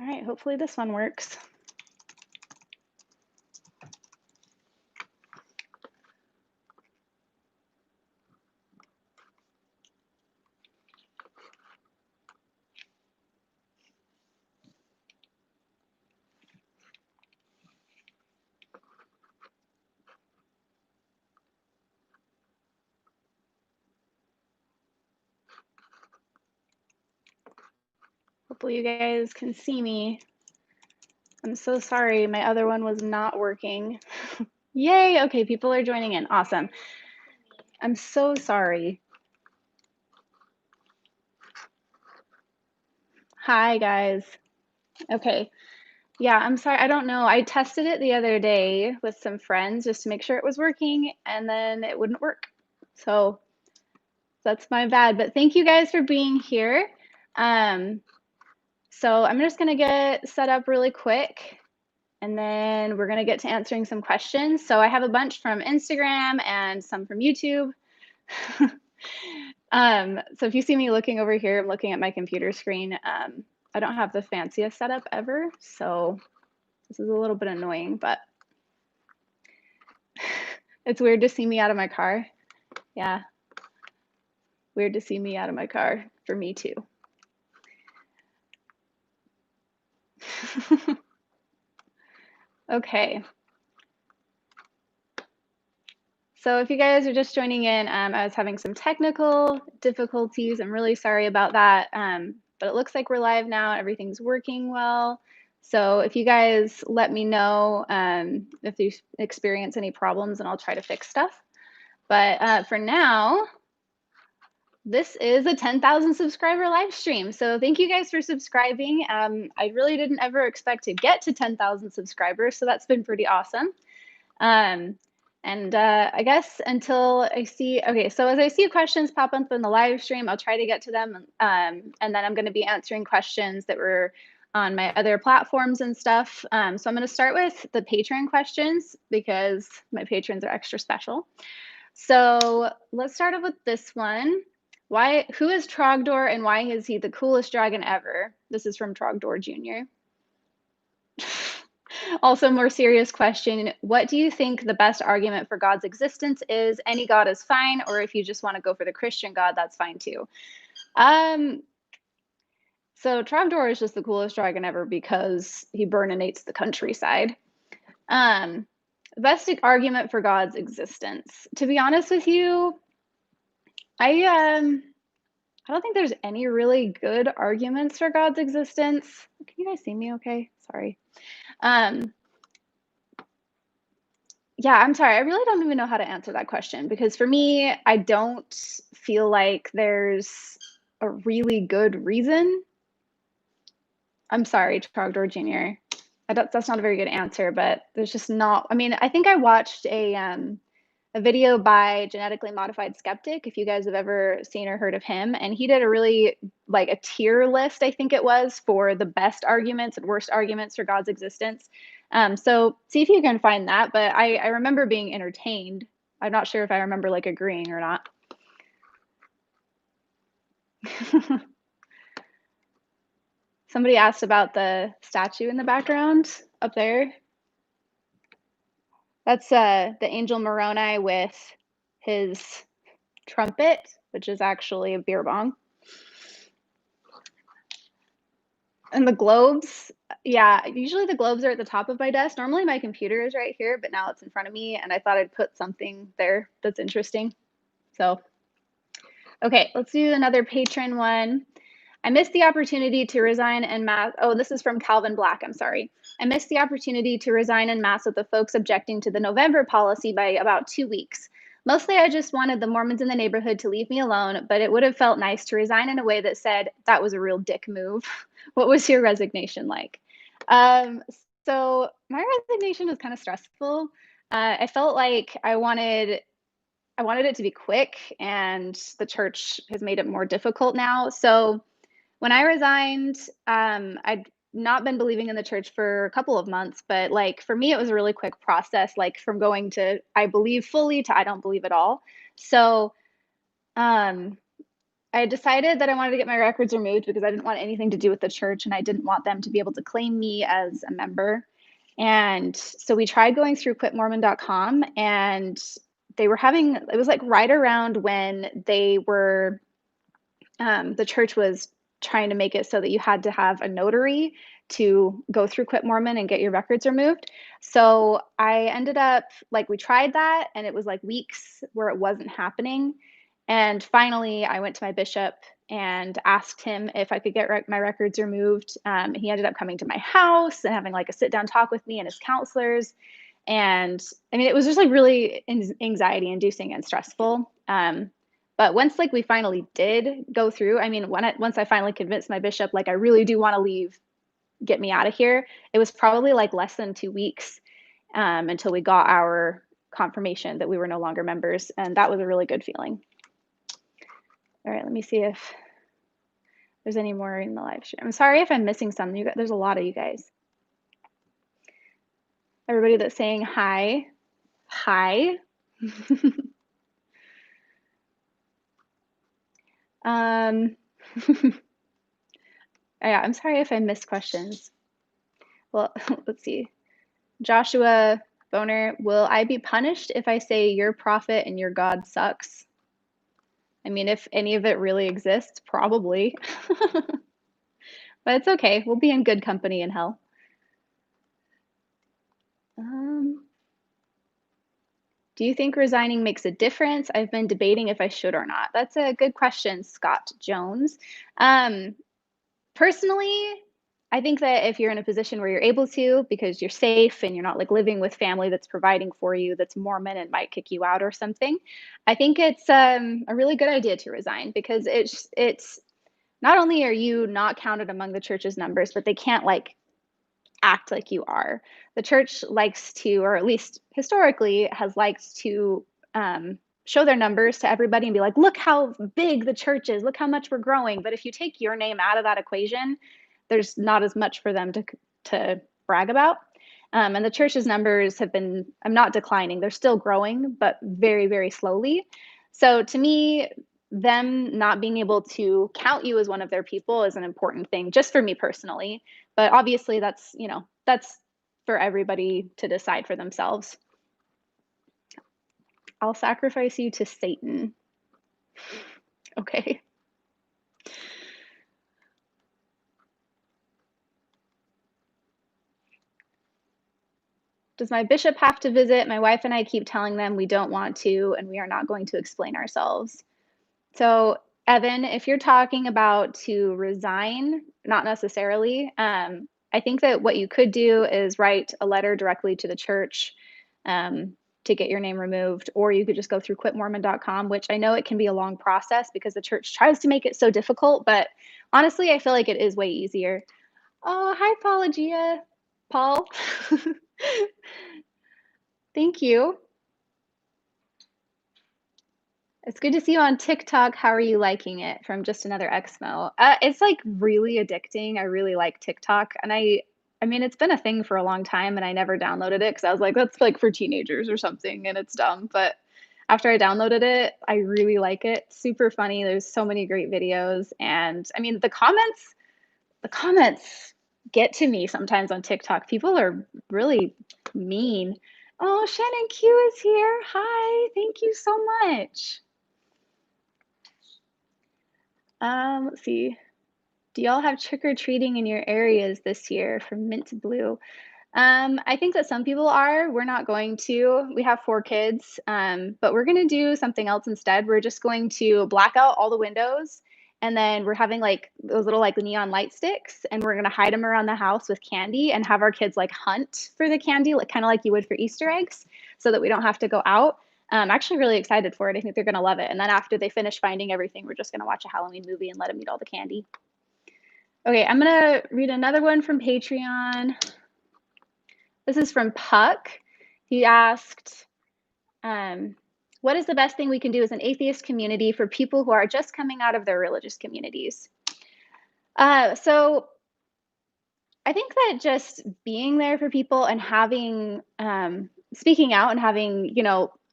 All right, hopefully this one works. Hopefully you guys can see me. I'm so sorry, my other one was not working. Yay, okay, people are joining in, awesome. I'm so sorry. Hi guys. Okay, yeah, I'm sorry, I don't know. I tested it the other day with some friends just to make sure it was working, and then it wouldn't work. So that's my bad, but thank you guys for being here. So I'm just gonna get set up really quick, and then we're gonna get to answering some questions. So I have a bunch from Instagram and some from YouTube. So if you see me looking over here, I'm looking at my computer screen. I don't have the fanciest setup ever, so this is a little bit annoying, but it's weird to see me out of my car. Yeah, weird to see me out of my car, for me too. Okay. So if you guys are just joining in, I was having some technical difficulties. I'm really sorry about that, but it looks like we're live now. Everything's working well. So if you guys let me know if you experience any problems, and I'll try to fix stuff. But for now, this is a 10,000 subscriber live stream. So thank you guys for subscribing. I really didn't ever expect to get to 10,000 subscribers, so that's been pretty awesome. I guess until I see, okay, so as I see questions pop up in the live stream, I'll try to get to them. And then I'm going to be answering questions that were on my other platforms and stuff. So I'm going to start with the patron questions because my patrons are extra special. So let's start off with this one. Who is Trogdor and why is he the coolest dragon ever? This is from Trogdor Jr. Also, more serious question. What do you think the best argument for God's existence is? Any God is fine, or if you just want to go for the Christian God, that's fine too. So Trogdor is just the coolest dragon ever because he burninates the countryside. Best argument for God's existence. To be honest with you, I don't think there's any really good arguments for God's existence. Can you guys see me okay? Sorry. Yeah, I'm sorry. I really don't even know how to answer that question because for me, I don't feel like there's a really good reason. I'm sorry, Trogdor Jr. That's not a very good answer, but there's just not. I mean, I think I watched a video by Genetically Modified Skeptic, if you guys have ever seen or heard of him, and he did a really like a tier list, I think it was, for the best arguments and worst arguments for God's existence. So see if you can find that, but I remember being entertained. I'm not sure if I remember like agreeing or not. Somebody asked about the statue in the background up there. That's the angel Moroni with his trumpet, which is actually a beer bong. And the globes, yeah, usually the globes are at the top of my desk. Normally my computer is right here, but now it's in front of me, and I thought I'd put something there that's interesting. So, okay, let's do another patron one. I missed the opportunity to resign en masse. Oh, this is from Calvin Black, I'm sorry. I missed the opportunity to resign en masse with the folks objecting to the November policy by about 2 weeks. Mostly I just wanted the Mormons in the neighborhood to leave me alone, but it would have felt nice to resign in a way that said, that was a real dick move. What was your resignation like? So my resignation was kind of stressful. I felt like I wanted it to be quick, and the church has made it more difficult now. So when I resigned, I'd not been believing in the church for a couple of months, but like for me, it was a really quick process, like from going to I believe fully to I don't believe at all. So um, I decided that I wanted to get my records removed because I didn't want anything to do with the church and I didn't want them to be able to claim me as a member. And so we tried going through quitmormon.com, and they were having, it was like right around when they were, the church was trying to make it so that you had to have a notary to go through Quit Mormon and get your records removed. So I ended up, like, we tried that and it was like weeks where it wasn't happening. And finally, I went to my bishop and asked him if I could get my records removed. He ended up coming to my house and having like a sit down talk with me and his counselors. And I mean, it was just like really anxiety inducing and stressful. But once like we finally did go through, I mean, once I finally convinced my bishop, like I really do want to leave, get me out of here, it was probably like less than 2 weeks until we got our confirmation that we were no longer members. And that was a really good feeling. All right, let me see if there's any more in the live stream. I'm sorry if I'm missing some. There's a lot of you guys. Everybody that's saying hi. Hi. Yeah, I'm sorry if I missed questions. Well, let's see. Joshua Boner, will I be punished if I say your prophet and your God sucks? I mean, if any of it really exists, probably. But it's okay. We'll be in good company in hell. Do you think resigning makes a difference? I've been debating if I should or not. That's a good question, Scott Jones. Personally, I think that if you're in a position where you're able to, because you're safe and you're not like living with family that's providing for you, that's Mormon and might kick you out or something, I think it's a really good idea to resign, because it's not only are you not counted among the church's numbers, but they can't like act like you are. The church likes to, or at least historically has liked to, show their numbers to everybody and be like, look how big the church is, look how much we're growing. But if you take your name out of that equation, there's not as much for them to brag about. And the church's numbers have been, I'm not declining, they're still growing, but very, very slowly. So to me, them not being able to count you as one of their people is an important thing, just for me personally. But obviously that's, that's for everybody to decide for themselves. I'll sacrifice you to Satan. Okay. Does my bishop have to visit? My wife and I keep telling them we don't want to, and we are not going to explain ourselves. So, Evan, if you're talking about to resign, not necessarily. I think that what you could do is write a letter directly to the church to get your name removed, or you could just go through quitmormon.com, which I know it can be a long process because the church tries to make it so difficult. But honestly, I feel like it is way easier. Oh, hi, Paulogia. Paul. Thank you. It's good to see you on TikTok. How are you liking it? From just another Exmo. It's like really addicting. I really like TikTok, and I mean, it's been a thing for a long time, and I never downloaded it because I was like, that's like for teenagers or something, and it's dumb. But after I downloaded it, I really like it. Super funny. There's so many great videos, and I mean, the comments get to me sometimes on TikTok. People are really mean. Oh, Shannon Q is here. Hi, thank you so much. Let's see. Do y'all have trick-or-treating in your areas this year from Mint to Blue? I think that some people are. We're not going to. We have 4 kids, but we're going to do something else instead. We're just going to black out all the windows, and then we're having like those little like neon light sticks, and we're going to hide them around the house with candy and have our kids like hunt for the candy, like kind of like you would for Easter eggs, so that we don't have to go out. I'm actually really excited for it. I think they're going to love it. And then after they finish finding everything, we're just going to watch a Halloween movie and let them eat all the candy. Okay, I'm going to read another one from Patreon. This is from Puck. He asked, what is the best thing we can do as an atheist community for people who are just coming out of their religious communities? So I think that just being there for people and having, speaking out and having,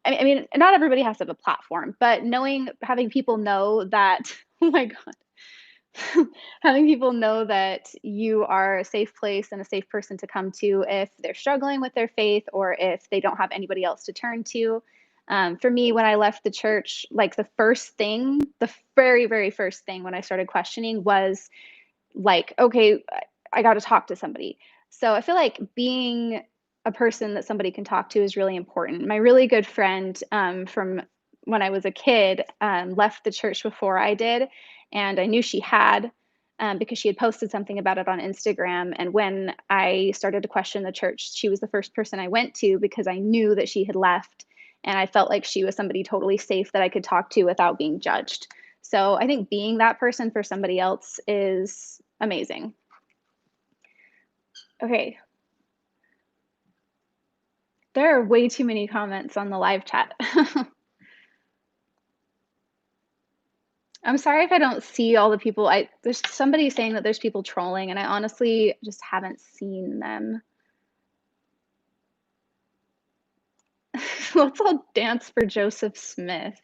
I mean, not everybody has to have a platform, but having people know that oh my god. Having people know that you are a safe place and a safe person to come to if they're struggling with their faith or if they don't have anybody else to turn to. For me, when I left the church, like the very, very first thing when I started questioning was like, okay, I got to talk to somebody. So I feel like being a person that somebody can talk to is really important. My really good friend from when I was a kid left the church before I did, and I knew she had because she had posted something about it on Instagram. And when I started to question the church, she was the first person I went to because I knew that she had left, and I felt like she was somebody totally safe that I could talk to without being judged. So I think being that person for somebody else is amazing. Okay. There are way too many comments on the live chat. I'm sorry if I don't see all the people. There's somebody saying that there's people trolling, and I honestly just haven't seen them. Let's all dance for Joseph Smith.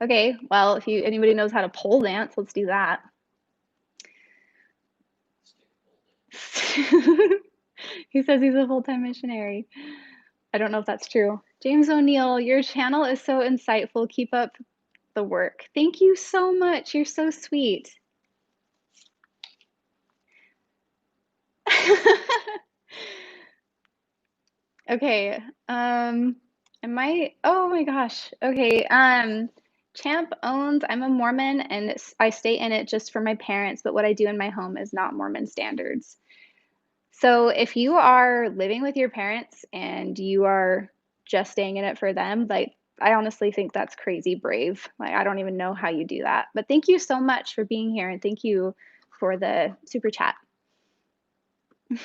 Okay, well, if anybody knows how to pole dance, let's do that. He says he's a full-time missionary. I don't know if that's true. James O'Neill, your channel is so insightful. Keep up the work. Thank you so much. You're so sweet. Okay. Oh my gosh. Okay. Champ owns, I'm a Mormon and I stay in it just for my parents, but what I do in my home is not Mormon standards. So if you are living with your parents and you are just staying in it for them, like I honestly think that's crazy brave. Like I don't even know how you do that. But thank you so much for being here and thank you for the super chat. I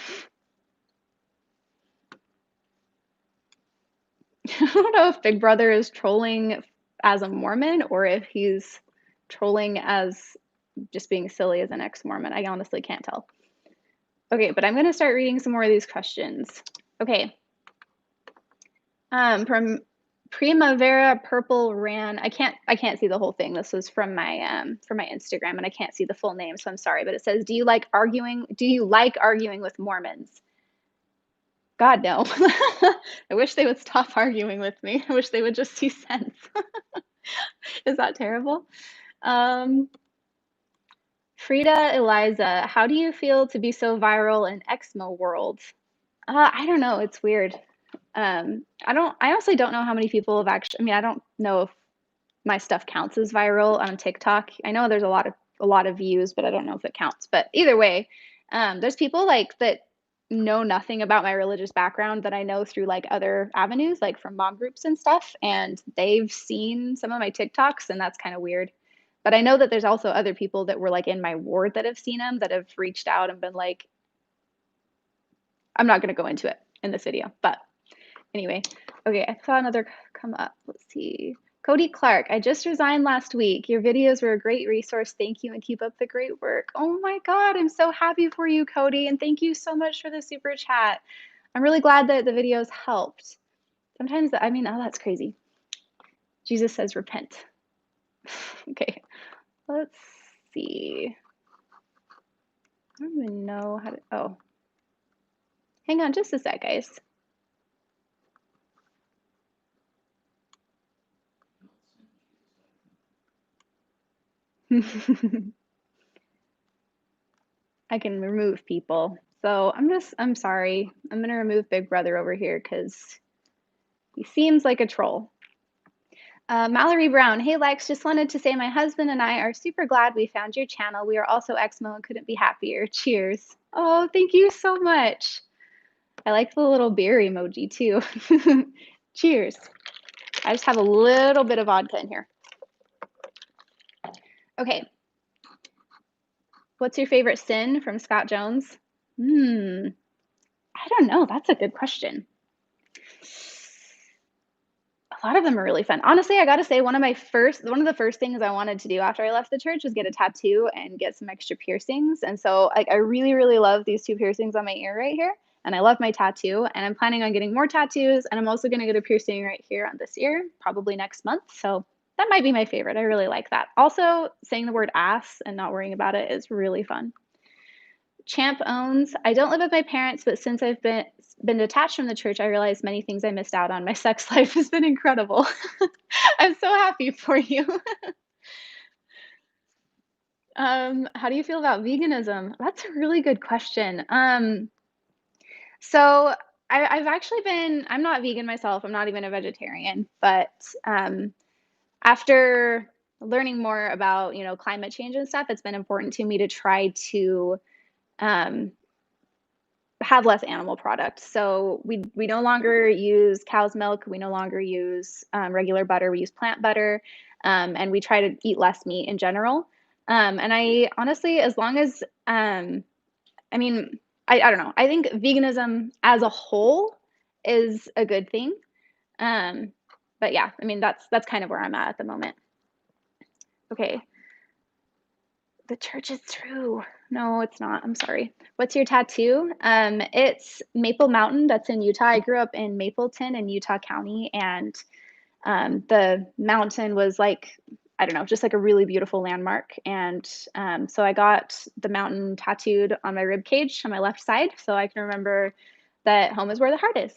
don't know if Big Brother is trolling as a Mormon or if he's trolling as just being silly as an ex-Mormon. I honestly can't tell. Okay, but I'm going to start reading some more of these questions. Okay. From Primavera Purple Ran. I can't see the whole thing. This was from my Instagram and I can't see the full name, so I'm sorry, but it says, "Do you like arguing with Mormons?" God, no. I wish they would stop arguing with me. I wish they would just see sense. Is that terrible? Frida Eliza, how do you feel to be so viral in Exmo world? I don't know. It's weird. I honestly don't know how many people have actually, I mean, I don't know if my stuff counts as viral on TikTok. I know there's a lot of views, but I don't know if it counts. But either way, there's people like that know nothing about my religious background that I know through like other avenues, like from mom groups and stuff, and they've seen some of my TikToks, and that's kind of weird. But I know that there's also other people that were like in my ward that have seen them that have reached out and been like, I'm not going to go into it in this video, but anyway, okay, I saw another come up. Let's see. Cody Clark, I just resigned last week. Your videos were a great resource. Thank you and keep up the great work. Oh my God, I'm so happy for you, Cody. And thank you so much for the super chat. I'm really glad that the videos helped. Sometimes, I mean, oh, that's crazy. Jesus says repent. Okay, let's see. I don't even know how to, oh. Hang on just a sec, guys. I can remove people. So I'm sorry. I'm going to remove Big Brother over here because he seems like a troll. Mallory Brown, hey Lex, just wanted to say my husband and I are super glad we found your channel. We are also Exmo and couldn't be happier. Cheers. Oh, thank you so much. I like the little beer emoji too. Cheers. I just have a little bit of vodka in here. Okay. What's your favorite sin from Scott Jones? I don't know. That's a good question. A lot of them are really fun. Honestly, I gotta say, one of the first things I wanted to do after I left the church was get a tattoo and get some extra piercings. And so, like, I really, really love these two piercings on my ear right here. and I love my tattoo, and I'm planning on getting more tattoos, and I'm also gonna get a piercing right here on this ear, probably next month, so that might be my favorite. I really like that. Also, saying the word ass and not worrying about it is really fun. Champ owns, I don't live with my parents, but since I've been detached from the church, I realized many things I missed out on. My sex life has been incredible. I'm so happy for you. How do you feel about veganism? That's a really good question. So I've actually been, I'm not vegan myself. I'm not even a vegetarian, but um, after learning more about, climate change and stuff, it's been important to me to try to um, have less animal products. So we no longer use cow's milk. We no longer use regular butter. We use plant butter, and we try to eat less meat in general. And I honestly, as long as I mean, I don't know. I think veganism as a whole is a good thing. Um, but yeah, I mean that's kind of where I'm at the moment. Okay, the church is true. No, it's not. I'm sorry. What's your tattoo? It's Maple Mountain. That's in Utah. I grew up in Mapleton in Utah County, and the mountain was like, I don't know, just like a really beautiful landmark. And so I got the mountain tattooed on my rib cage on my left side, so I can remember that home is where the heart is.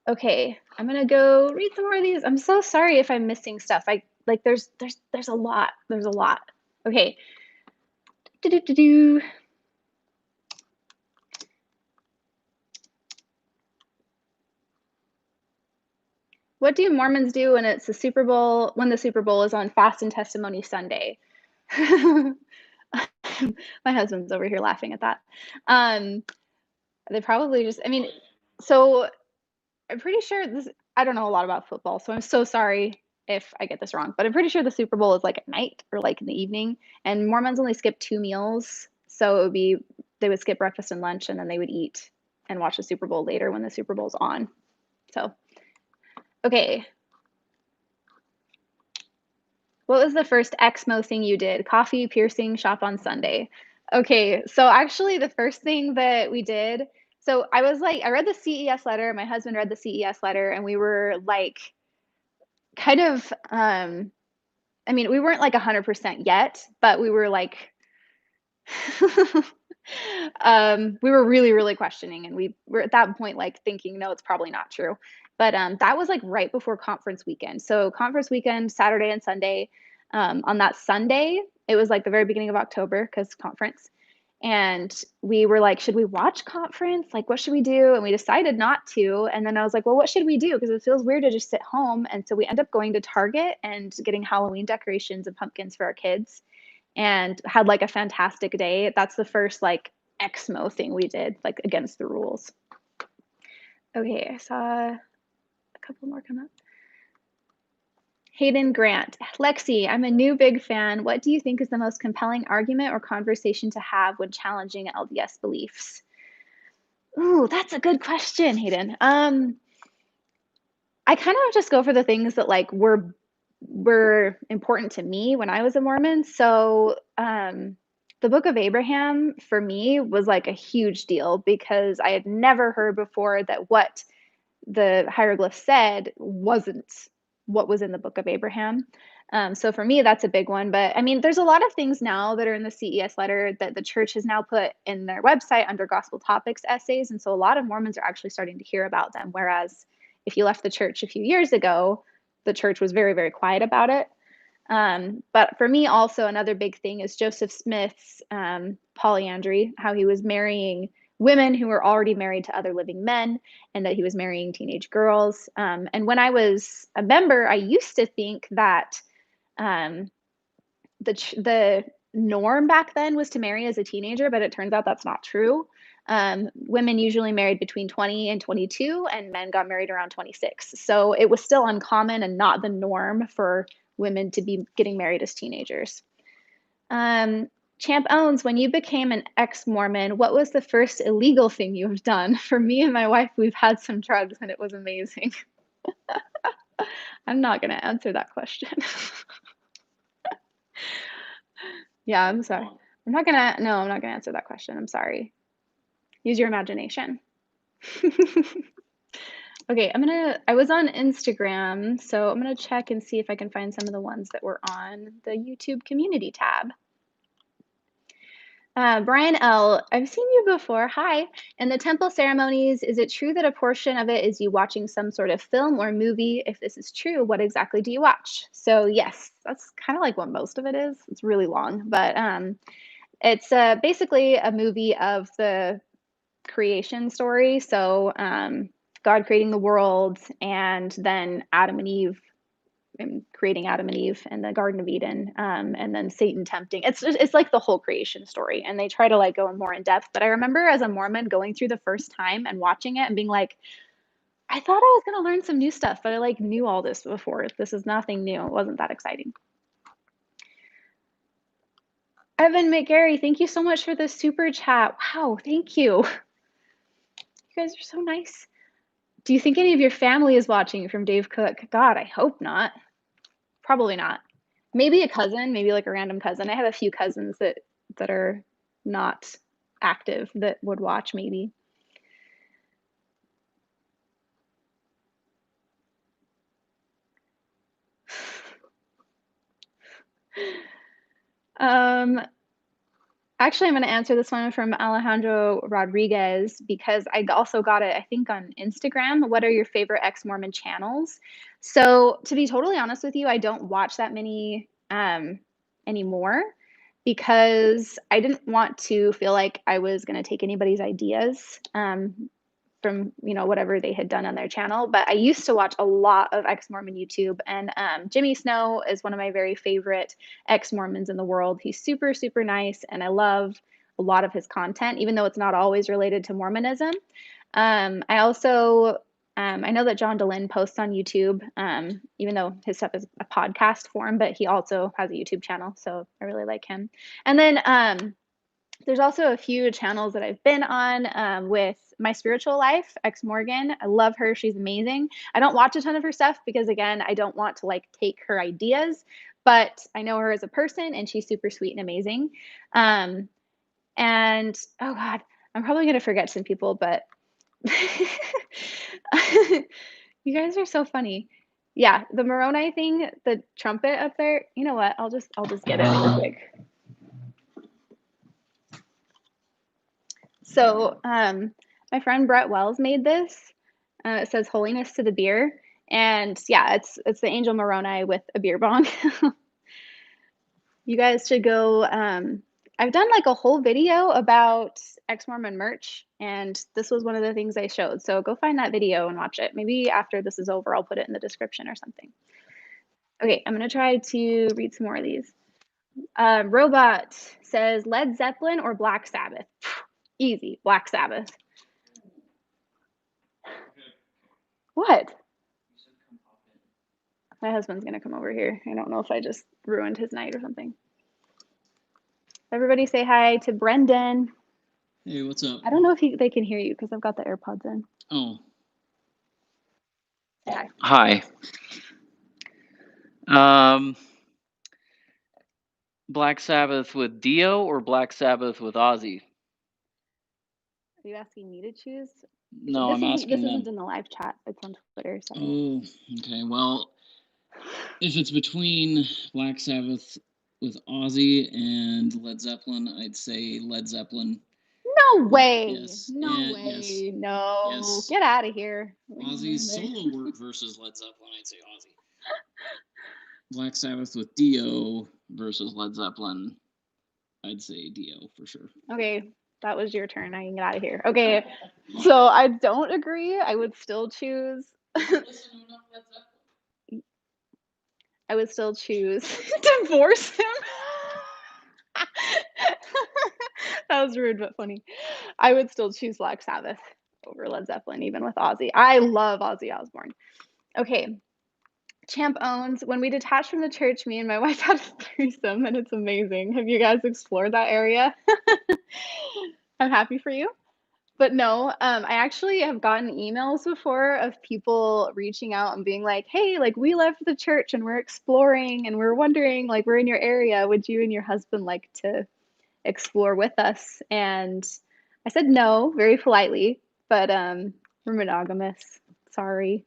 Okay, I'm gonna go read some more of these. I'm so sorry if I'm missing stuff. I like there's a lot. There's a lot. Okay. Do-do-do-do. What do Mormons do when it's the Super Bowl, when the Super Bowl is on Fast and Testimony Sunday? My husband's over here laughing at that. Um, they probably just, I mean, so I'm pretty sure this, I don't know a lot about football, so I'm so sorry if I get this wrong, but I'm pretty sure the Super Bowl is like at night or like in the evening, and Mormons only skip 2 meals. So it would be, they would skip breakfast and lunch, and then they would eat and watch the Super Bowl later when the Super Bowl's on. So, okay. What was the first Exmo thing you did? Coffee, piercing, shop on Sunday. Okay, so actually the first thing that we did, so I was like, I read the CES letter, my husband read the CES letter, and we were like kind of I mean, we weren't like 100% yet, but we were like we were really, really questioning, and we were at that point like thinking, no, it's probably not true. But that was like right before conference weekend. So conference weekend, Saturday and Sunday. On that Sunday, it was like the very beginning of October because conference. And we were like, should we watch conference? Like, what should we do? And we decided not to. And then I was like, well, what should we do? Because it feels weird to just sit home. And so we end up going to Target and getting Halloween decorations and pumpkins for our kids and had like a fantastic day. That's the first like Exmo thing we did, like against the rules. Okay, I saw a couple more come up. Hayden Grant. Lexi, I'm a new big fan. What do you think is the most compelling argument or conversation to have when challenging LDS beliefs? Ooh, that's a good question, Hayden. I kind of just go for the things that like were important to me when I was a Mormon. So, the Book of Abraham for me was like a huge deal because I had never heard before that what the hieroglyph said wasn't what was in the Book of Abraham. So for me, that's a big one. But I mean, there's a lot of things now that are in the CES letter that the church has now put in their website under gospel topics essays. And so a lot of Mormons are actually starting to hear about them. Whereas if you left the church a few years ago, the church was very, very quiet about it. But for me, also, another big thing is Joseph Smith's polyandry, how he was marrying women who were already married to other living men and that he was marrying teenage girls. And when I was a member, I used to think that um, the norm back then was to marry as a teenager, but it turns out that's not true. Women usually married between 20 and 22, and men got married around 26. So it was still uncommon and not the norm for women to be getting married as teenagers. Champ owns, when you became an ex-Mormon, what was the first illegal thing you've done? For me and my wife, we've had some drugs and it was amazing. I'm not going to answer that question. Yeah, I'm sorry. I'm not going to answer that question. I'm sorry. Use your imagination. Okay, I was on Instagram, so I'm gonna check and see if I can find some of the ones that were on the YouTube community tab. Brian L., I've seen you before. Hi. In the temple ceremonies, is it true that a portion of it is you watching some sort of film or movie? If this is true, what exactly do you watch? So yes, that's kind of like what most of it is. It's really long, but it's basically a movie of the creation story. So God creating the world, and then Adam and Eve, and creating Adam and Eve in the Garden of Eden, and then Satan tempting. It's like the whole creation story, and they try to like go more in depth. But I remember as a Mormon going through the first time and watching it and being like, I thought I was gonna learn some new stuff, but I like knew all this before. This is nothing new. It wasn't that exciting. Evan McGarry, thank you so much for the super chat. Wow, thank you. You guys are so nice. Do you think any of your family is watching from Dave Cook? God, I hope not. Probably not. Maybe a cousin, maybe like a random cousin. I have a few cousins that are not active that would watch maybe. Actually, I'm going to answer this one from Alejandro Rodriguez because I also got it, I think, on Instagram. What are your favorite ex-Mormon channels? So, to be totally honest with you, I don't watch that many anymore because I didn't want to feel like I was going to take anybody's ideas from whatever they had done on their channel. But I used to watch a lot of ex-Mormon YouTube, and Jimmy Snow is one of my very favorite ex-Mormons in the world. He's super, super nice, and I love a lot of his content, even though it's not always related to Mormonism. I also I know that John Dehlin posts on YouTube, even though his stuff is a podcast form, but he also has a YouTube channel, so I really like him. And then there's also a few channels that I've been on with My Spiritual Life, Ex Morgan. I love her. She's amazing. I don't watch a ton of her stuff because, again, I don't want to like take her ideas, but I know her as a person and she's super sweet and amazing. And oh God, I'm probably going to forget some people, but you guys are so funny. Yeah, the Moroni thing, the trumpet up there. You know what? I'll just get it real quick. So my friend Brett Wells made this. It says "Holiness to the Beer," and yeah, it's the Angel Moroni with a beer bong. You guys should go. I've done like a whole video about ex-Mormon merch, and this was one of the things I showed. So go find that video and watch it. Maybe after this is over, I'll put it in the description or something. Okay, I'm gonna try to read some more of these. Robot says Led Zeppelin or Black Sabbath. Easy, Black Sabbath. What? My husband's gonna come over here. I don't know if I just ruined his night or something. Everybody say hi to Brendan. Hey, what's up? I don't know if they can hear you because I've got the AirPods in. Oh. Say hi. Hi. Black Sabbath with Dio or Black Sabbath with Ozzy? Are you asking me to choose? No, I'm asking them. This isn't in the live chat. It's on Twitter. So. Oh, okay. Well, if it's between Black Sabbath with Ozzy and Led Zeppelin, I'd say Led Zeppelin. No way. Yes. No way. Yes. No. Yes. Get out of here. Ozzy's solo work versus Led Zeppelin, I'd say Ozzy. Black Sabbath with Dio versus Led Zeppelin, I'd say Dio for sure. Okay, that was your turn. I can get out of here. Okay, so I don't agree. I would still choose. I would still choose divorce him. That was rude but funny. I would still choose Black Sabbath over Led Zeppelin, even with Ozzy. I love Ozzy Osbourne. Okay. Champ owns, when we detached from the church, me and my wife had a threesome, and it's amazing. Have you guys explored that area? I'm happy for you. But no, I actually have gotten emails before of people reaching out and being like, hey, like we left the church and we're exploring and we're wondering, like, we're in your area. Would you and your husband like to explore with us? And I said no very politely, but we're monogamous. Sorry.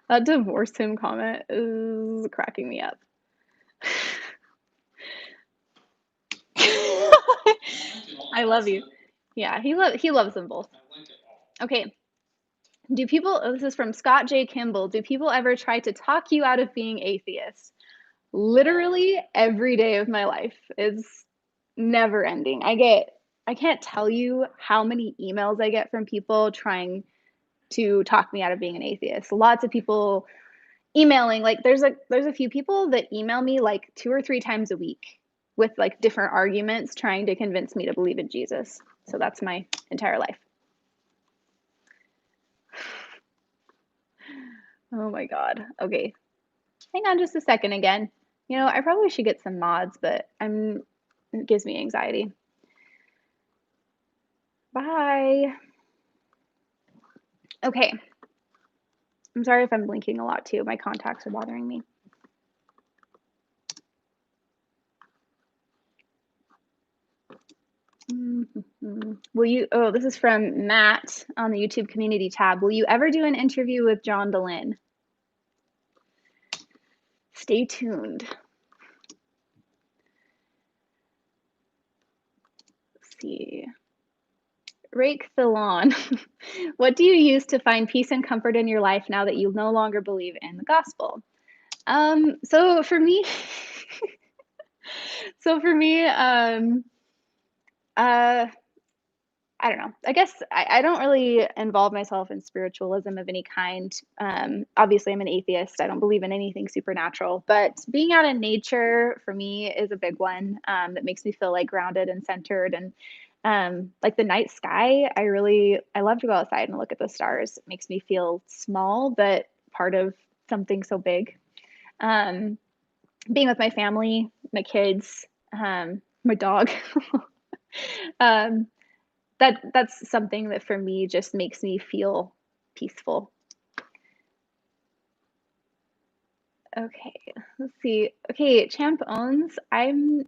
That divorced him comment is cracking me up. I love you. Yeah, he loves them both. Okay. Do people, this is from Scott J. Kimball. Do people ever try to talk you out of being atheist? Literally every day of my life is never ending. I can't tell you how many emails I get from people trying to talk me out of being an atheist. Lots of people emailing, like there's a few people that email me like 2 or 3 times a week with like different arguments trying to convince me to believe in Jesus. So that's my entire life. Oh my God. Okay. Hang on just a second again. You know, I probably should get some mods, but it gives me anxiety. Bye. Okay. I'm sorry if I'm blinking a lot too. My contacts are bothering me. This is from Matt on the YouTube community tab. Will you ever do an interview with John DeLynn? Stay tuned. Let's see. Rake the lawn. What do you use to find peace and comfort in your life now that you no longer believe in the gospel? So for me, I don't know. I guess I don't really involve myself in spiritualism of any kind. Obviously, I'm an atheist. I don't believe in anything supernatural, but being out in nature for me is a big one that makes me feel like grounded and centered. And like the night sky, I love to go outside and look at the stars. It makes me feel small, but part of something so big. Being with my family, my kids, my dog. um, that's something that for me just makes me feel peaceful. Okay, let's see. Okay, Champ Owns,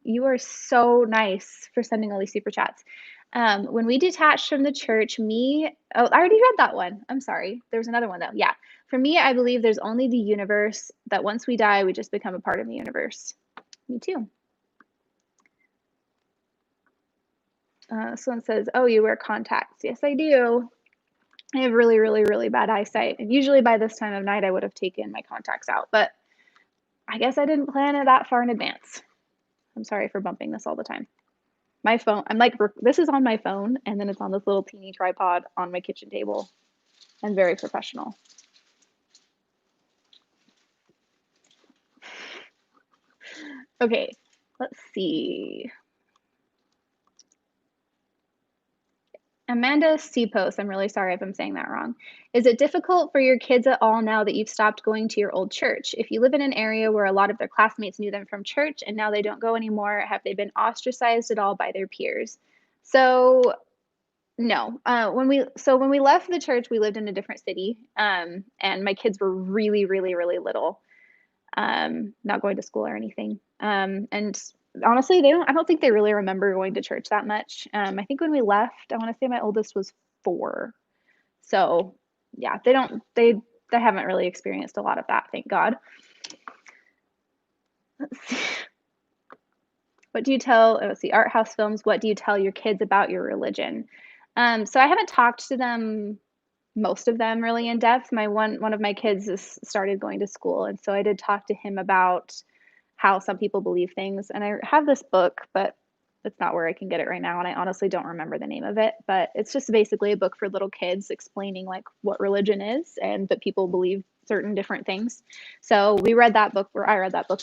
you are so nice for sending all these super chats. When we detached from the church, I already read that one. I'm sorry. There was another one though. Yeah. For me, I believe there's only the universe, that once we die, we just become a part of the universe. Me too. Someone says, oh, you wear contacts. Yes, I do. I have really, really, really bad eyesight. And usually by this time of night, I would have taken my contacts out, but I guess I didn't plan it that far in advance. I'm sorry for bumping this all the time. My phone, this is on my phone, and then it's on this little teeny tripod on my kitchen table. I'm very professional. Okay, let's see. Amanda Cpos, I'm really sorry if I'm saying that wrong. Is it difficult for your kids at all now that you've stopped going to your old church? If you live in an area where a lot of their classmates knew them from church and now they don't go anymore, have they been ostracized at all by their peers? So no. When we left the church, we lived in a different city, and my kids were really, really, really little, not going to school or anything. And honestly, I don't think they really remember going to church that much. I think when we left, I want to say my oldest was 4. So yeah, they haven't really experienced a lot of that, thank God. Let's see. Let's see, art house films, what do you tell your kids about your religion? So I haven't talked to them, most of them really in depth. One of my kids has started going to school, and so I did talk to him about how some people believe things. And I have this book, but it's not where I can get it right now, and I honestly don't remember the name of it. But it's just basically a book for little kids explaining like what religion is and that people believe certain different things. So I read that book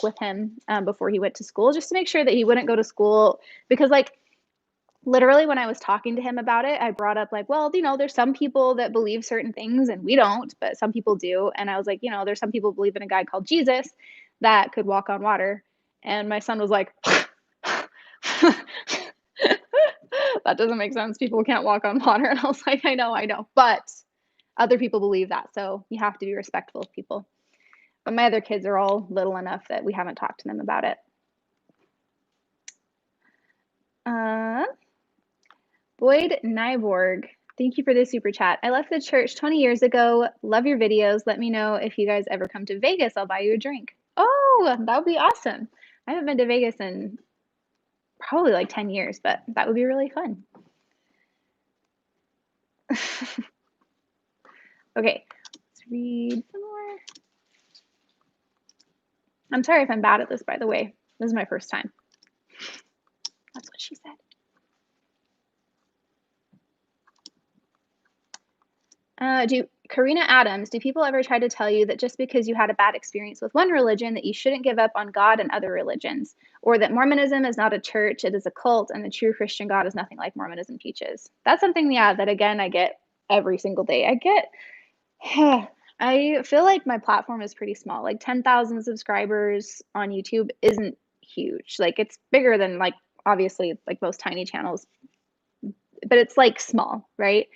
with him before he went to school, just to make sure that he wouldn't go to school, because like literally when I was talking to him about it, I brought up like, well, there's some people that believe certain things and we don't, but some people do. And I was like, there's some people believe in a guy called Jesus that could walk on water. And my son was like, that doesn't make sense. People can't walk on water. And I was like, I know, but other people believe that. So you have to be respectful of people. But my other kids are all little enough that we haven't talked to them about it. Boyd Nyborg, thank you for the super chat. I left the church 20 years ago. Love your videos. Let me know if you guys ever come to Vegas. I'll buy you a drink. Oh, that would be awesome. I haven't been to Vegas in probably like 10 years, but that would be really fun. Okay, let's read some more. I'm sorry if I'm bad at this, by the way. This is my first time. That's what she said. Karina Adams, do people ever try to tell you that just because you had a bad experience with one religion that you shouldn't give up on God and other religions? Or that Mormonism is not a church, it is a cult, and the true Christian God is nothing like Mormonism teaches? That's something, yeah, that again, I get every single day. I feel like my platform is pretty small. Like 10,000 subscribers on YouTube isn't huge. Like it's bigger than like obviously like most tiny channels, but it's like small, right?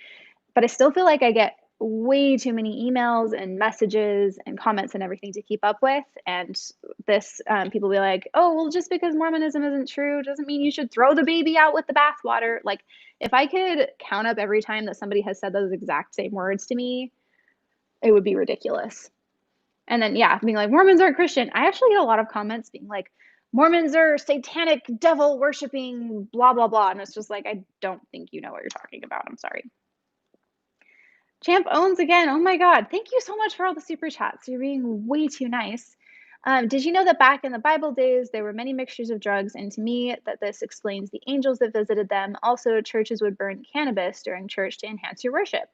But I still feel like I get way too many emails and messages and comments and everything to keep up with. And this, people be like, oh, well, just because Mormonism isn't true doesn't mean you should throw the baby out with the bathwater. Like, if I could count up every time that somebody has said those exact same words to me, it would be ridiculous. And then, yeah, being like, Mormons aren't Christian. I actually get a lot of comments being like, Mormons are satanic, devil worshiping, blah, blah, blah. And it's just like, I don't think you know what you're talking about. I'm sorry. Champ owns again. Oh my God. Thank you so much for all the super chats. You're being way too nice. Did you know that back in the Bible days, there were many mixtures of drugs? And to me, that this explains the angels that visited them. Also, churches would burn cannabis during church to enhance your worship.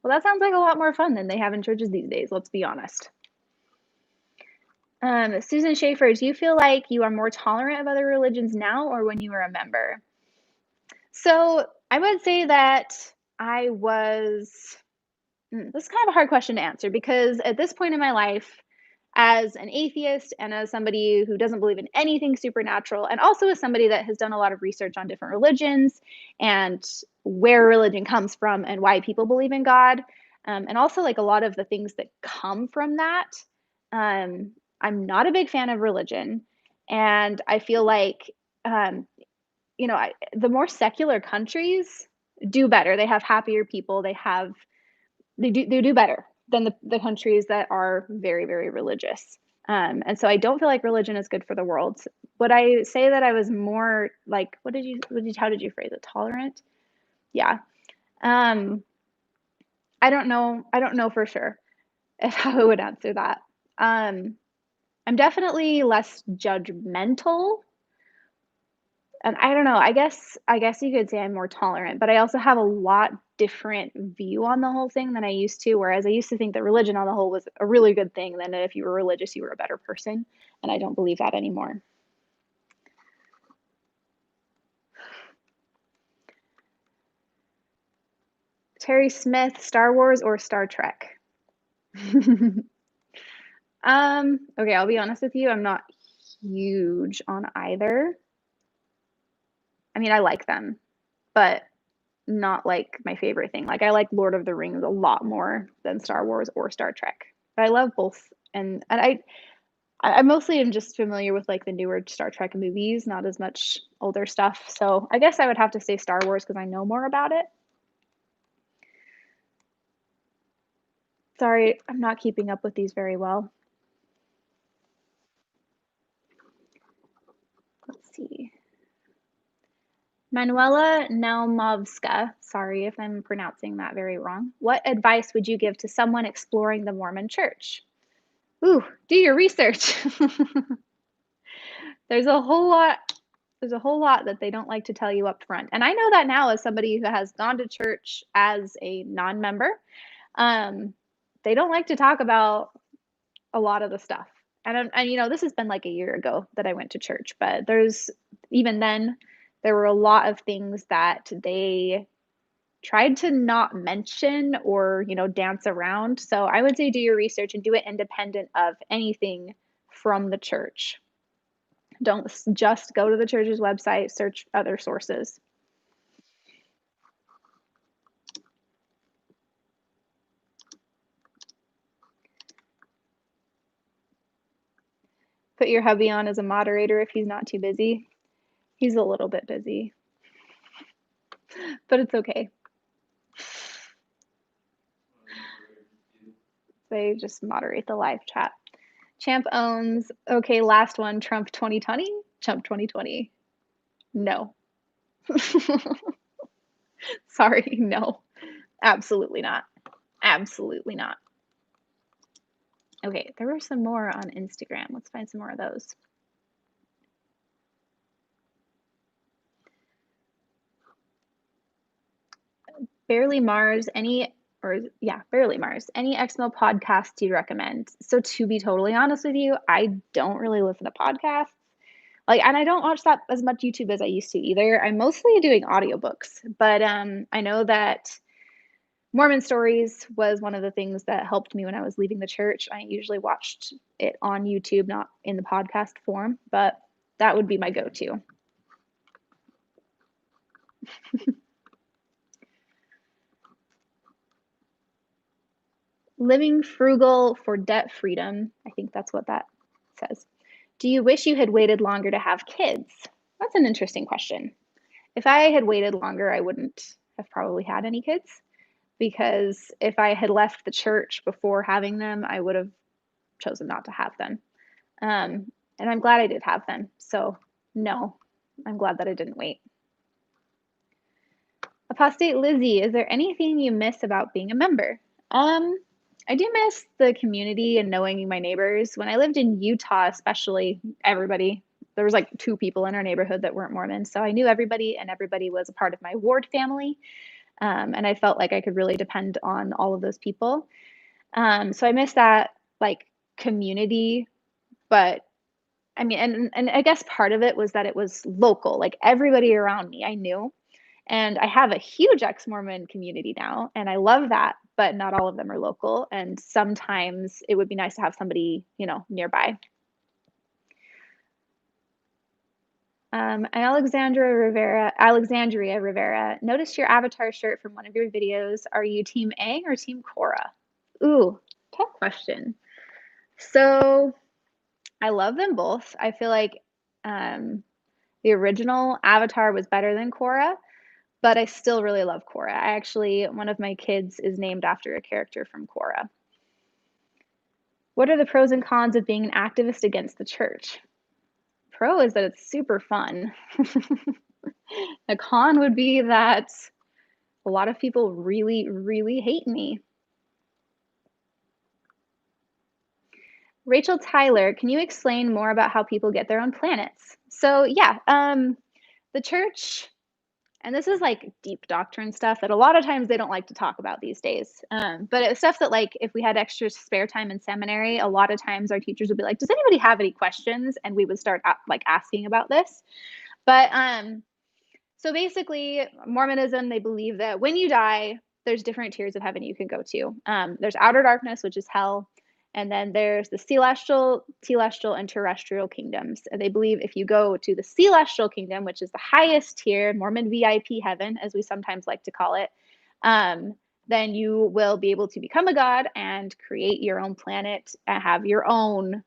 Well, that sounds like a lot more fun than they have in churches these days. Let's be honest. Susan Schaefer, do you feel like you are more tolerant of other religions now or when you were a member? So I would say that I was. This is kind of a hard question to answer because at this point in my life, as an atheist and as somebody who doesn't believe in anything supernatural, and also as somebody that has done a lot of research on different religions and where religion comes from and why people believe in God, and also like a lot of the things that come from that, um, I'm not a big fan of religion. And I feel like, um, the more secular countries do better. They have happier people. They do better than the countries that are very, very religious. And so I don't feel like religion is good for the world. Would I say that I was more like, how did you phrase it? Tolerant? Yeah. Um, I don't know. I don't know for sure if how I would answer that. Um, I'm definitely less judgmental. And I don't know, I guess you could say I'm more tolerant, but I also have a lot different view on the whole thing than I used to, whereas I used to think that religion on the whole was a really good thing, then if you were religious, you were a better person, and I don't believe that anymore. Terry Smith, Star Wars or Star Trek? Okay, I'll be honest with you, I'm not huge on either. I mean, I like them, but not like my favorite thing. Like I like Lord of the Rings a lot more than Star Wars or Star Trek. But I love both, and I mostly am just familiar with like the newer Star Trek movies, not as much older stuff. So I guess I would have to say Star Wars because I know more about it. Sorry, I'm not keeping up with these very well. Let's see. Manuela Naumovska, sorry if I'm pronouncing that very wrong. What advice would you give to someone exploring the Mormon church? Ooh, do your research. There's a whole lot that they don't like to tell you up front. And I know that now as somebody who has gone to church as a non-member. They don't like to talk about a lot of the stuff. And this has been like a year ago that I went to church, but even then there were a lot of things that they tried to not mention or, dance around. So I would say do your research and do it independent of anything from the church. Don't just go to the church's website, search other sources. Put your hubby on as a moderator if he's not too busy. He's a little bit busy. But it's okay. They just moderate the live chat. Champ owns. Okay, last one. Trump 2020. Trump 2020. No. Sorry, no. Absolutely not. Absolutely not. Okay, there were some more on Instagram. Let's find some more of those. Barely Mars, Barely Mars. Any Exmo podcasts you'd recommend? So to be totally honest with you, I don't really listen to podcasts. And I don't watch that as much YouTube as I used to either. I'm mostly doing audiobooks, but I know that Mormon Stories was one of the things that helped me when I was leaving the church. I usually watched it on YouTube, not in the podcast form, but that would be my go-to. Living frugal for debt freedom. I think that's what that says. Do you wish you had waited longer to have kids? That's an interesting question. If I had waited longer, I wouldn't have probably had any kids, because if I had left the church before having them, I would have chosen not to have them. And I'm glad I did have them. So no, I'm glad that I didn't wait. Apostate Lizzie, is there anything you miss about being a member? I do miss the community and knowing my neighbors. When I lived in Utah, especially, there was like 2 people in our neighborhood that weren't Mormon. So I knew everybody, and everybody was a part of my ward family. And I felt like I could really depend on all of those people. So I miss that community, but I mean, and I guess part of it was that it was local, like everybody around me I knew. And I have a huge ex-Mormon community now, and I love that, but not all of them are local. And sometimes it would be nice to have somebody, nearby. Alexandria Rivera, noticed your avatar shirt from one of your videos. Are you Team A or Team Cora? Ooh, tough question. So I love them both. I feel like the original Avatar was better than Cora, but I still really love Cora. One of my kids is named after a character from Cora. What are the pros and cons of being an activist against the church? Pro is that it's super fun. The con would be that a lot of people really, really hate me. Rachel Tyler, can you explain more about how people get their own planets? So yeah, the church, and this is like deep doctrine stuff that a lot of times they don't like to talk about these days. But it was stuff that if we had extra spare time in seminary, a lot of times our teachers would be like, does anybody have any questions? And we would start asking about this. But so basically Mormonism, they believe that when you die, there's different tiers of heaven you can go to. There's outer darkness, which is hell. And then there's the celestial, telestial, and terrestrial kingdoms. And they believe if you go to the celestial kingdom, which is the highest tier, Mormon VIP heaven, as we sometimes like to call it, then you will be able to become a god and create your own planet and have your own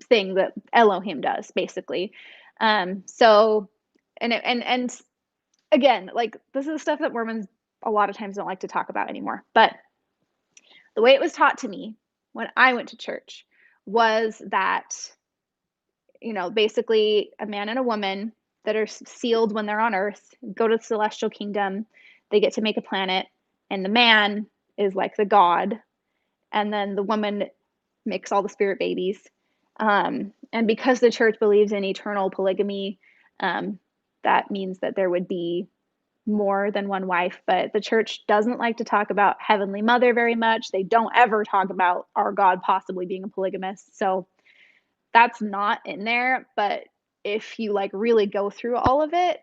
thing that Elohim does, basically. So, and again, this is stuff that Mormons a lot of times don't like to talk about anymore. But the way it was taught to me when I went to church was that, basically a man and a woman that are sealed when they're on earth go to the celestial kingdom. They get to make a planet, and the man is like the god, and then the woman makes all the spirit babies. And because the church believes in eternal polygamy, that means that there would be more than one wife, but the church doesn't like to talk about Heavenly Mother very much. They don't ever talk about our God possibly being a polygamist. So that's not in there, but if you really go through all of it,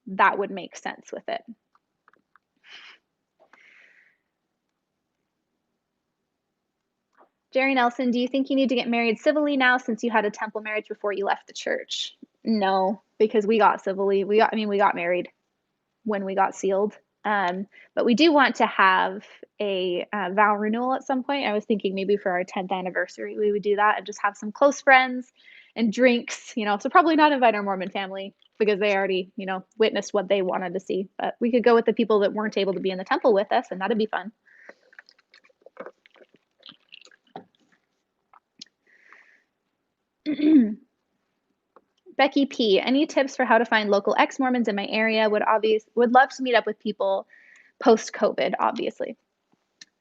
that would make sense with it. Jerry Nelson, do you think you need to get married civilly now since you had a temple marriage before you left the church? No, because we got civilly. We got married when we got sealed. But we do want to have a vow renewal at some point. I was thinking maybe for our 10th anniversary, we would do that and just have some close friends and drinks, so probably not invite our Mormon family. because they already, witnessed what they wanted to see. But we could go with the people that weren't able to be in the temple with us, and that'd be fun. Becky P, any tips for how to find local ex-Mormons in my area? Would love to meet up with people post-COVID, obviously.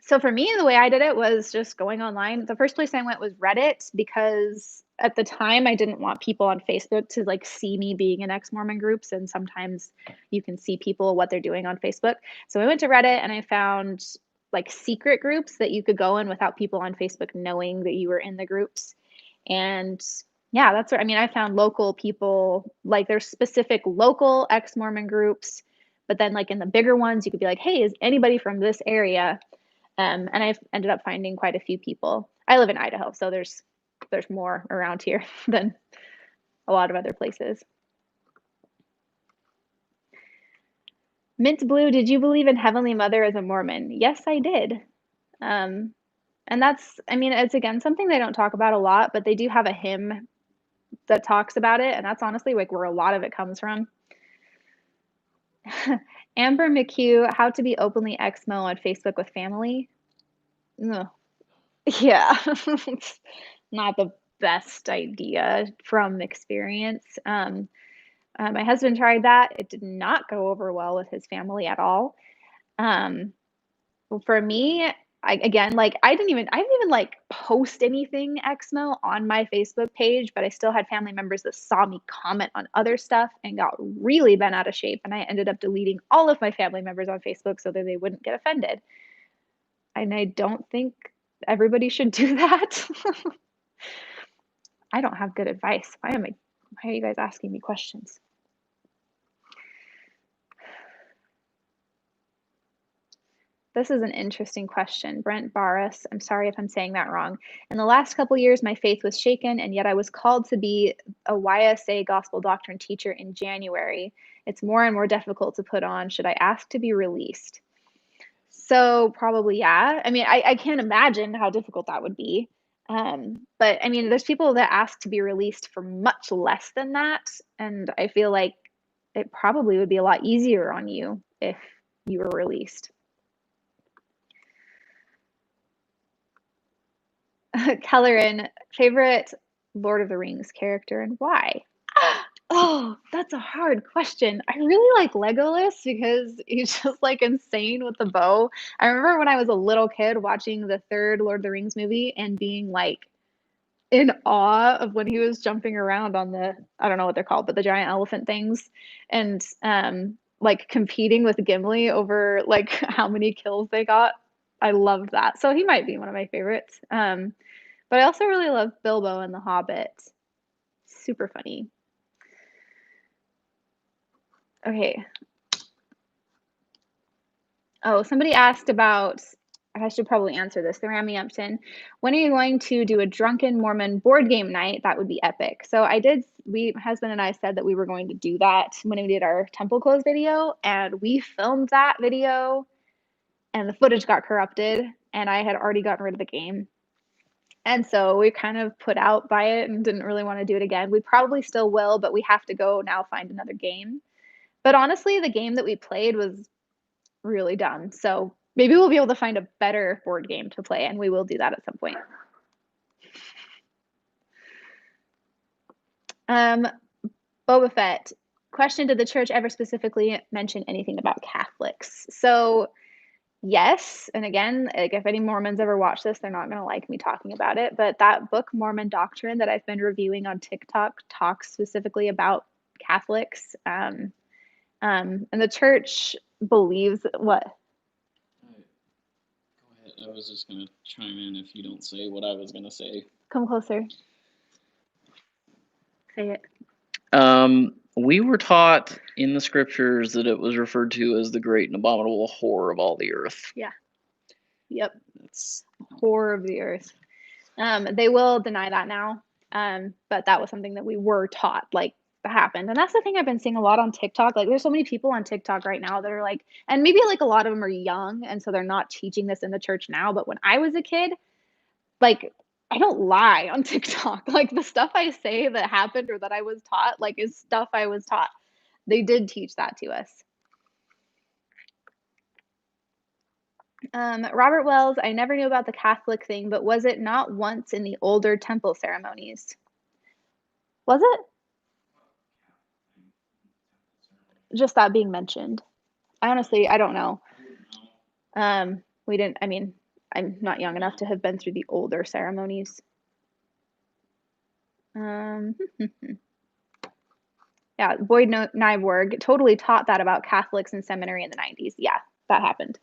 So for me, the way I did it was just going online. The first place I went was Reddit, because at the time I didn't want people on Facebook to like see me being in ex-Mormon groups, and sometimes you can see people what they're doing on Facebook. So I went to Reddit and I found like secret groups that you could go in without people on Facebook knowing that you were in the groups. And yeah, that's where, I found local people, like there's specific local ex-Mormon groups, but then like in the bigger ones, you could be like, hey, is anybody from this area? And I've ended up finding quite a few people. I live in Idaho, so there's more around here than a lot of other places. Mint Blue, did you believe in Heavenly Mother as a Mormon? Yes, I did. And that's, it's again something they don't talk about a lot, but they do have a hymn that talks about it, and that's honestly like where a lot of it comes from. Amber McHugh, how to be openly Exmo on Facebook with family. Ugh. Yeah, it's not the best idea from experience. My husband tried that. It did not go over well with his family at all. For me, I didn't even like post anything Exmo on my Facebook page, but I still had family members that saw me comment on other stuff and got really bent out of shape. And I ended up deleting all of my family members on Facebook so that they wouldn't get offended. And I don't think everybody should do that. I don't have good advice. Why are you guys asking me questions? This is an interesting question. Brent Barris, I'm sorry if I'm saying that wrong. In the last couple years, my faith was shaken, and yet I was called to be a YSA gospel doctrine teacher in January. It's more and more difficult to put on. Should I ask to be released? So probably, yeah. I can't imagine how difficult that would be. But there's people that ask to be released for much less than that. And I feel like it probably would be a lot easier on you if you were released. Kellerin, favorite Lord of the Rings character and why? Oh, that's a hard question. I really like Legolas because he's just like insane with the bow. I remember when I was a little kid watching the third Lord of the Rings movie and being like in awe of when he was jumping around on I don't know what they're called, but the giant elephant things, and like competing with Gimli over like how many kills they got. I loved that. So he might be one of my favorites. But I also really love Bilbo and the Hobbit. Super funny. Okay. Oh, somebody asked about, I should probably answer this. The Rami Upton. When are you going to do a drunken Mormon board game night? That would be epic. So my husband and I said that we were going to do that when we did our temple close video, and we filmed that video and the footage got corrupted and I had already gotten rid of the game. And so we kind of put out by it and didn't really want to do it again. We probably still will, but we have to go now find another game. But honestly, the game that we played was really dumb. So maybe we'll be able to find a better board game to play, and we will do that at some point. Boba Fett, question, did the church ever specifically mention anything about Catholics? So yes, and again, like if any Mormons ever watch this, they're not going to like me talking about it, but that book, Mormon Doctrine, that I've been reviewing on TikTok talks specifically about Catholics. And the church believes what? Go ahead. I was just going to chime in if you don't say what I was going to say. Come closer. Say it. We were taught in the scriptures that it was referred to as the great and abominable whore of all the earth. Yeah. Yep. It's whore of the earth. They will deny that now. But that was something that we were taught, like, that happened. And that's the thing I've been seeing a lot on TikTok. Like, there's so many people on TikTok right now that are like, and maybe like a lot of them are young, and so they're not teaching this in the church now. But when I was a kid, like, I don't lie on TikTok. Like, the stuff I say that happened or that I was taught, like, is stuff I was taught. They did teach that to us. Robert Wells, I never knew about the Catholic thing, but was it not once in the older temple ceremonies? Was it? Just that being mentioned. Honestly, I don't know. We didn't, I mean, I'm not young enough to have been through the older ceremonies. Yeah, Boyd Nyborg totally taught that about Catholics in seminary in the 90s. Yeah, that happened.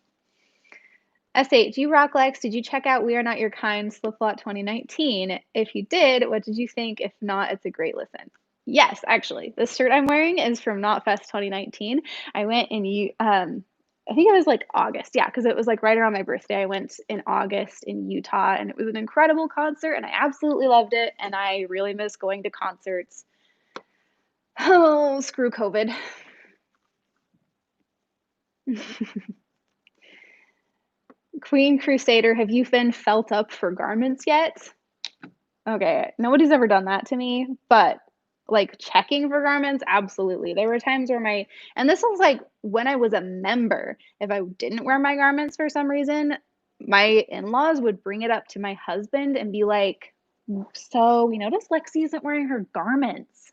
S8, you rock Lex. Did you check out We Are Not Your Kind Slipflop 2019? If you did, what did you think? If not, it's a great listen. Yes, actually, this shirt I'm wearing is from Knotfest 2019. I went in I think it was like August. Yeah, because it was like right around my birthday. I went in August in Utah, and it was an incredible concert, and I absolutely loved it. And I really miss going to concerts. Oh, screw COVID. Queen Crusader, have you been felt up for garments yet? Okay, nobody's ever done that to me, but like checking for garments, absolutely. There were times where and this was like when I was a member, if I didn't wear my garments for some reason, my in-laws would bring it up to my husband and be like, so we noticed Lexi isn't wearing her garments.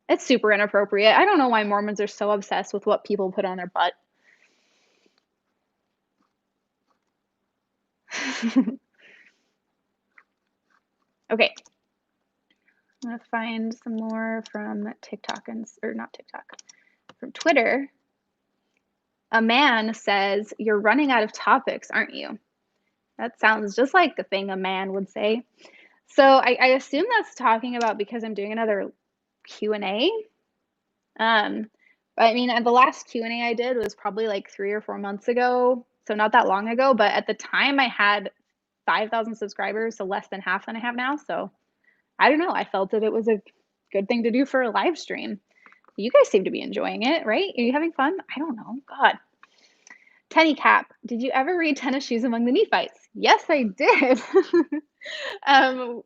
It's super inappropriate. I don't know why Mormons are so obsessed with what people put on their butt. Okay. I'm gonna find some more from TikTok or not TikTok, from Twitter. A man says, "You're running out of topics, aren't you?" That sounds just like the thing a man would say. So I assume that's talking about because I'm doing another Q&A. But I mean, the last Q&A I did was probably like 3 or 4 months ago, so not that long ago. But at the time, I had 5,000 subscribers, so less than half than I have now. So I don't know. I felt that it was a good thing to do for a live stream. You guys seem to be enjoying it, right? Are you having fun? I don't know. God. Tenny Cap, did you ever read Tennis Shoes Among the Nephites? Yes, I did.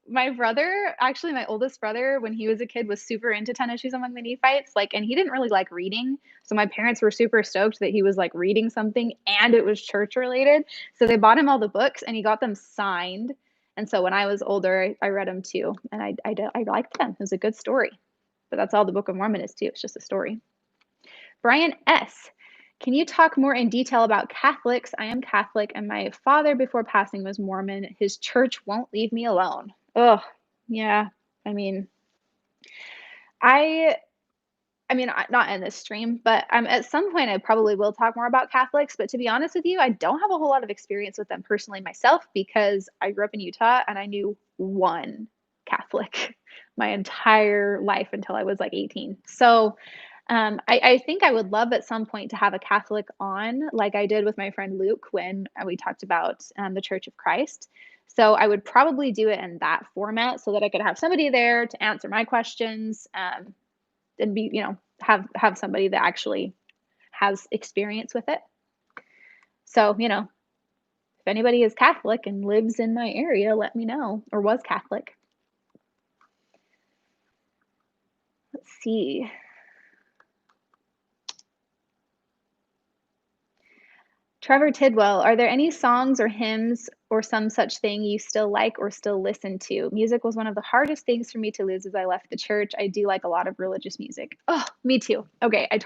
My brother, actually my oldest brother, when he was a kid, was super into Tennis Shoes Among the Nephites, and he didn't really like reading. So my parents were super stoked that he was like reading something and it was church related. So they bought him all the books and he got them signed. And so when I was older, I read them too. And I liked them. It was a good story. But that's all the Book of Mormon is too. It's just a story. Brian S. Can you talk more in detail about Catholics? I am Catholic, and my father, before passing, was Mormon. His church won't leave me alone. Ugh, yeah. I mean, I not in this stream, but at some point I probably will talk more about Catholics. But to be honest with you, I don't have a whole lot of experience with them personally myself because I grew up in Utah and I knew one Catholic my entire life until I was like 18. So I think I would love at some point to have a Catholic on, like I did with my friend Luke when we talked about the Church of Christ. So I would probably do it in that format so that I could have somebody there to answer my questions and be, have somebody that actually has experience with it. So, if anybody is Catholic and lives in my area, let me know, or was Catholic. Let's see. Trevor Tidwell, are there any songs or hymns or some such thing you still like or still listen to? Music was one of the hardest things for me to lose as I left the church. I do like a lot of religious music. Oh, me too. Okay, I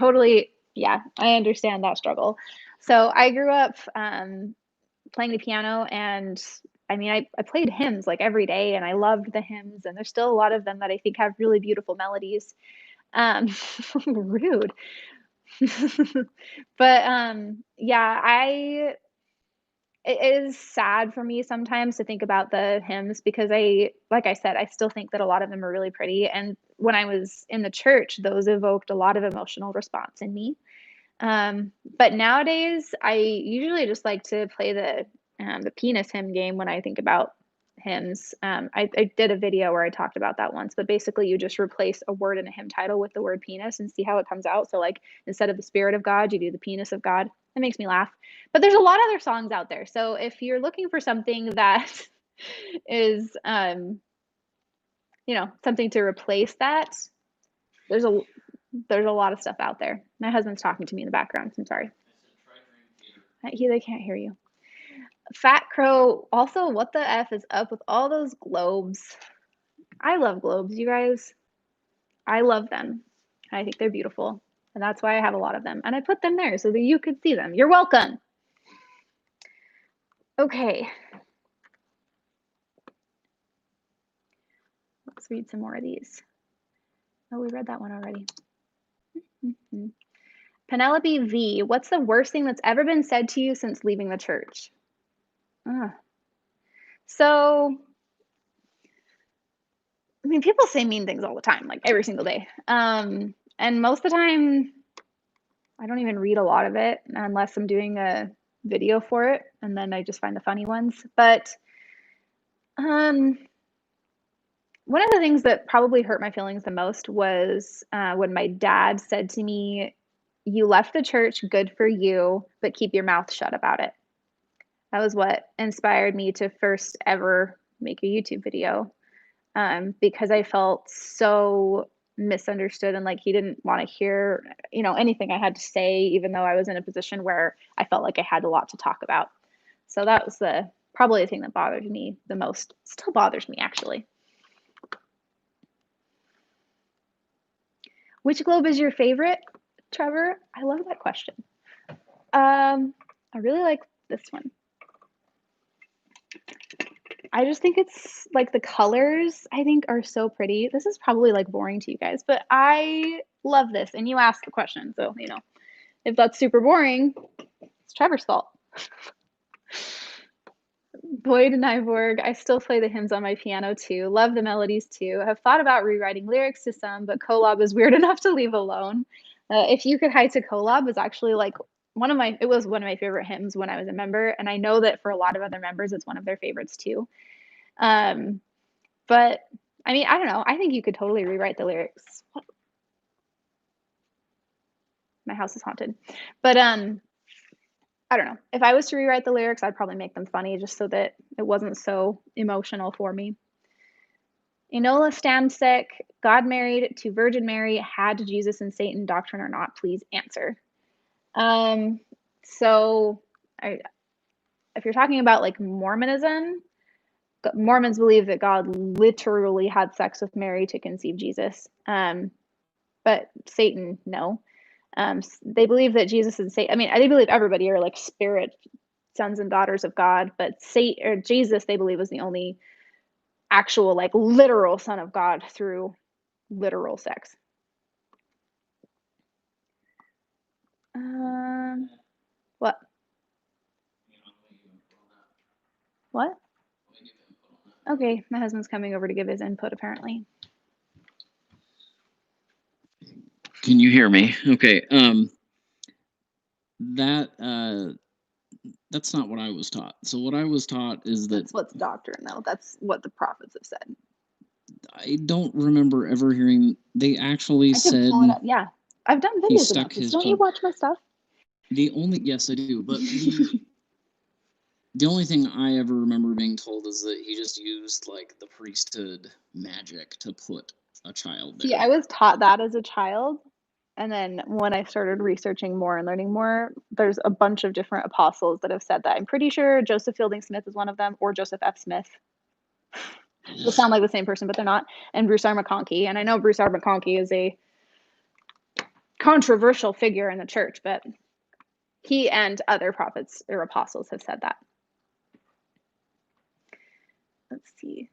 understand that struggle. So I grew up playing the piano, and I mean, I played hymns like every day, and I loved the hymns, and there's still a lot of them that I think have really beautiful melodies. Rude. But it is sad for me sometimes to think about the hymns because like I said, I still think that a lot of them are really pretty. And when I was in the church, those evoked a lot of emotional response in me. But nowadays, I usually just like to play the penis hymn game when I think about hymns. I did a video where I talked about that once, but basically you just replace a word in a hymn title with the word penis and see how it comes out. So like instead of the spirit of God, you do the penis of God. It makes me laugh. But there's a lot of other songs out there. So if you're looking for something that is something to replace that, there's There's a lot of stuff out there. My husband's talking to me in the background. So I'm sorry. They can't hear you. Fat Crow. Also, what the F is up with all those globes? I love globes, you guys. I love them. I think they're beautiful. And that's why I have a lot of them. And I put them there so that you could see them. You're welcome. Okay. Let's read some more of these. Oh, we read that one already. Penelope V. What's the worst thing that's ever been said to you since leaving the church? So, I mean, people say mean things all the time, like every single day. And most of the time, I don't even read a lot of it unless I'm doing a video for it, and then I just find the funny ones. But one of the things that probably hurt my feelings the most was when my dad said to me, "You left the church, good for you, but keep your mouth shut about it." That was what inspired me to first ever make a YouTube video, because I felt so misunderstood and like he didn't want to hear, anything I had to say, even though I was in a position where I felt like I had a lot to talk about. So that was probably the thing that bothered me the most. Still bothers me, actually. Which globe is your favorite, Trevor? I love that question. I really like this one. I just think it's like the colors I think are so pretty. This is probably like boring to you guys, but I love this. And you asked the question. So, if that's super boring, it's Trevor's fault. Boyd Nyborg, I still play the hymns on my piano too. Love the melodies too. Have thought about rewriting lyrics to some, but collab is weird enough to leave alone. If You Could Hide to Collab is actually like it was one of my favorite hymns when I was a member. And I know that for a lot of other members, it's one of their favorites too. But I mean, I don't know. I think you could totally rewrite the lyrics. What? My house is haunted. But I don't know. If I was to rewrite the lyrics, I'd probably make them funny just so that it wasn't so emotional for me. Enola Stansek, God married to Virgin Mary, had Jesus and Satan doctrine or not? Please answer. So if you're talking about like Mormonism, Mormons believe that God literally had sex with Mary to conceive Jesus. But Satan, no. They believe that Jesus and Satan, I mean, they believe everybody are like spirit sons and daughters of God, but Jesus, they believe, was the only actual, like, literal son of God through literal sex. What? What? Okay, my husband's coming over to give his input, apparently. Can you hear me? Okay. That's not what I was taught. So what I was taught is that... That's what's doctrine, though. That's what the prophets have said. I don't remember ever hearing... They actually said... pull it up. Yeah. I've done videos about this. Don't you watch my stuff? Yes, I do. But the only thing I ever remember being told is that he just used, like, the priesthood magic to put a child there. See, I was taught that as a child. And then when I started researching more and learning more, there's a bunch of different apostles that have said that. I'm pretty sure Joseph Fielding Smith is one of them, or Joseph F. Smith. They sound like the same person, but they're not. And Bruce R. McConkie. And I know Bruce R. McConkie is a controversial figure in the church, but he and other prophets or apostles have said that. Let's see.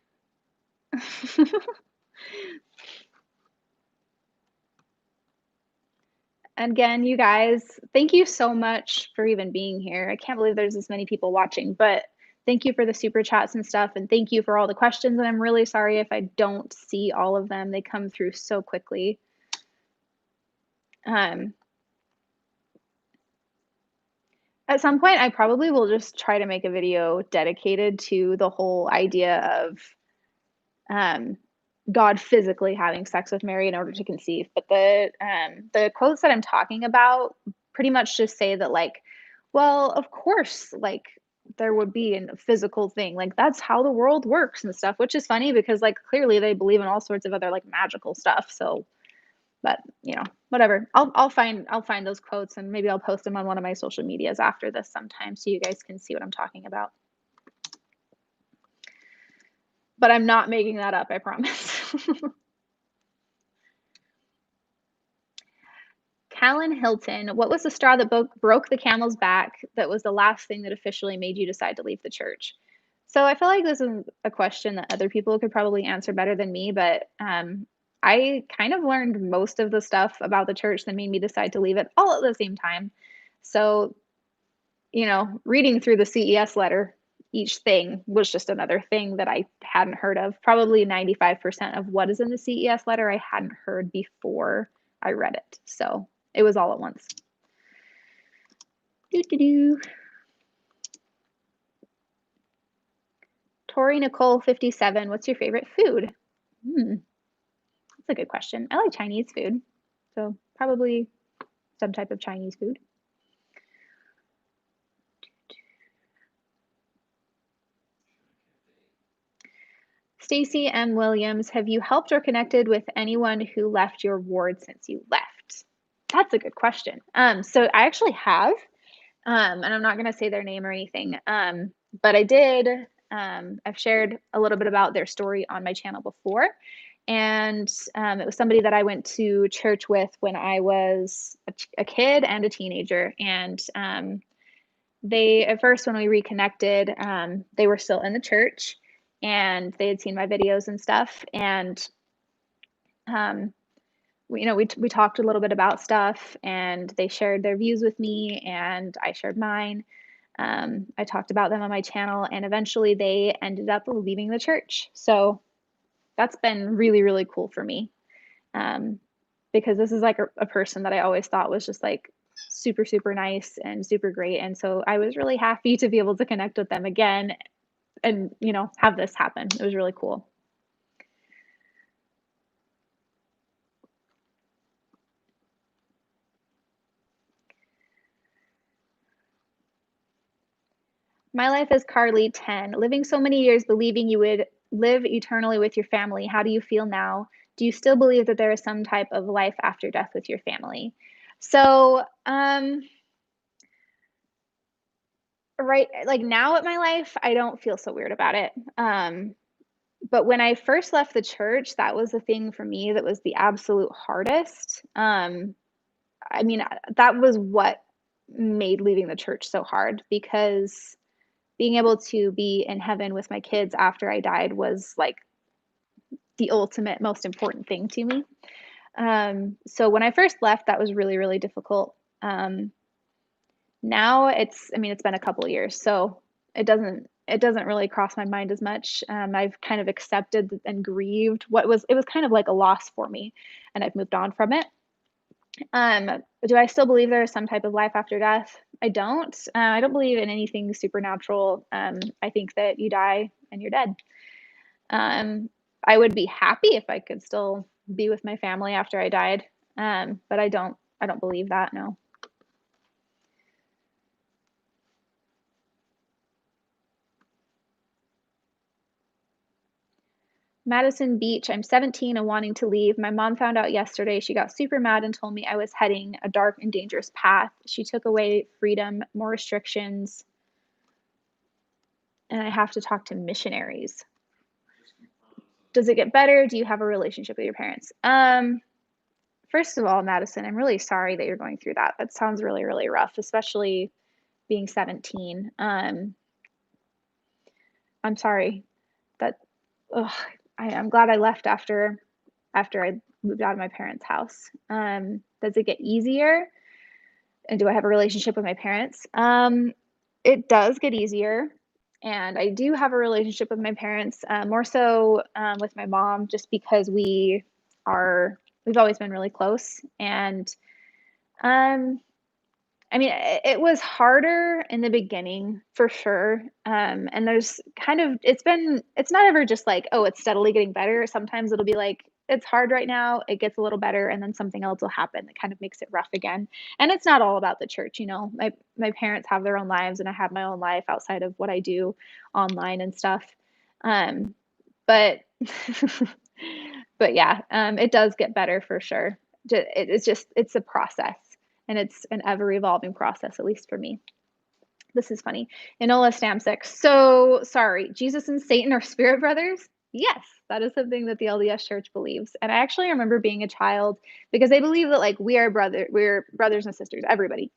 Again, you guys, thank you so much for even being here. I can't believe there's this many people watching, but thank you for the super chats and stuff. And thank you for all the questions. And I'm really sorry if I don't see all of them. They come through so quickly. At some point, I probably will just try to make a video dedicated to the whole idea of God physically having sex with Mary in order to conceive. But the quotes that I'm talking about pretty much just say that, like, well, of course, like, there would be a physical thing. Like, that's how the world works and stuff, which is funny because, like, clearly they believe in all sorts of other, like, magical stuff. So But whatever. I'll find those quotes, and maybe I'll post them on one of my social medias after this sometime so you guys can see what I'm talking about. But I'm not making that up, I promise. Callan Hilton, what was the straw that broke the camel's back that was the last thing that officially made you decide to leave the church? So I feel like this is a question that other people could probably answer better than me, but I kind of learned most of the stuff about the church that made me decide to leave it all at the same time. So, reading through the CES letter, each thing was just another thing that I hadn't heard of. Probably 95% of what is in the CES letter I hadn't heard before I read it. So it was all at once. Tori Nicole 57, what's your favorite food? That's a good question. I like Chinese food, so probably some type of Chinese food. Stacy M. Williams, have you helped or connected with anyone who left your ward since you left? That's a good question. So I actually have, and I'm not going to say their name or anything, but I did. I've shared a little bit about their story on my channel before, and it was somebody that I went to church with when I was a kid and a teenager, and they, at first, when we reconnected, they were still in the church, and they had seen my videos and stuff, and we talked a little bit about stuff, and they shared their views with me, and I shared mine. I talked about them on my channel, and eventually they ended up leaving the church. So that's been really, really cool for me, because this is like a person that I always thought was just like super, super nice and super great. And so I was really happy to be able to connect with them again and, have this happen. It was really cool. My life is Carly 10. Living so many years believing you would live eternally with your family. How do you feel now? Do you still believe that there is some type of life after death with your family? So, right, like now at my life, I don't feel so weird about it. But when I first left the church, that was the thing for me that was the absolute hardest. I mean, that was what made leaving the church so hard, because being able to be in heaven with my kids after I died was like the ultimate, most important thing to me. So when I first left, that was really, really difficult. Now it's been a couple of years, so it doesn't really cross my mind as much. I've kind of accepted and grieved it was kind of like a loss for me, and I've moved on from it. Do I still believe there is some type of life after death? I don't. I don't believe in anything supernatural. I think that you die and you're dead. I would be happy if I could still be with my family after I died, but I don't believe that, no. Madison Beach, I'm 17 and wanting to leave. My mom found out yesterday. She got super mad and told me I was heading a dark and dangerous path. She took away freedom, more restrictions, and I have to talk to missionaries. Does it get better? Do you have a relationship with your parents? First of all, Madison, I'm really sorry that you're going through that. That sounds really, really rough, especially being 17. I'm sorry that, I'm glad I left after I moved out of my parents' house. Does it get easier? And do I have a relationship with my parents? It does get easier. And I do have a relationship with my parents, more so with my mom, just because we've always been really close. And it was harder in the beginning for sure. And there's it's not ever just like, oh, it's steadily getting better. Sometimes it'll be like, it's hard right now, it gets a little better, and then something else will happen that kind of makes it rough again. And it's not all about the church, my parents have their own lives, and I have my own life outside of what I do online and stuff. But but yeah, it does get better for sure. It's a process, and it's an ever evolving process, at least for me. This is funny. Enola Stamsik. So sorry, Jesus and Satan are spirit brothers? Yes, that is something that the LDS Church believes. And I actually remember being a child because they believe that like we're brothers and sisters, everybody.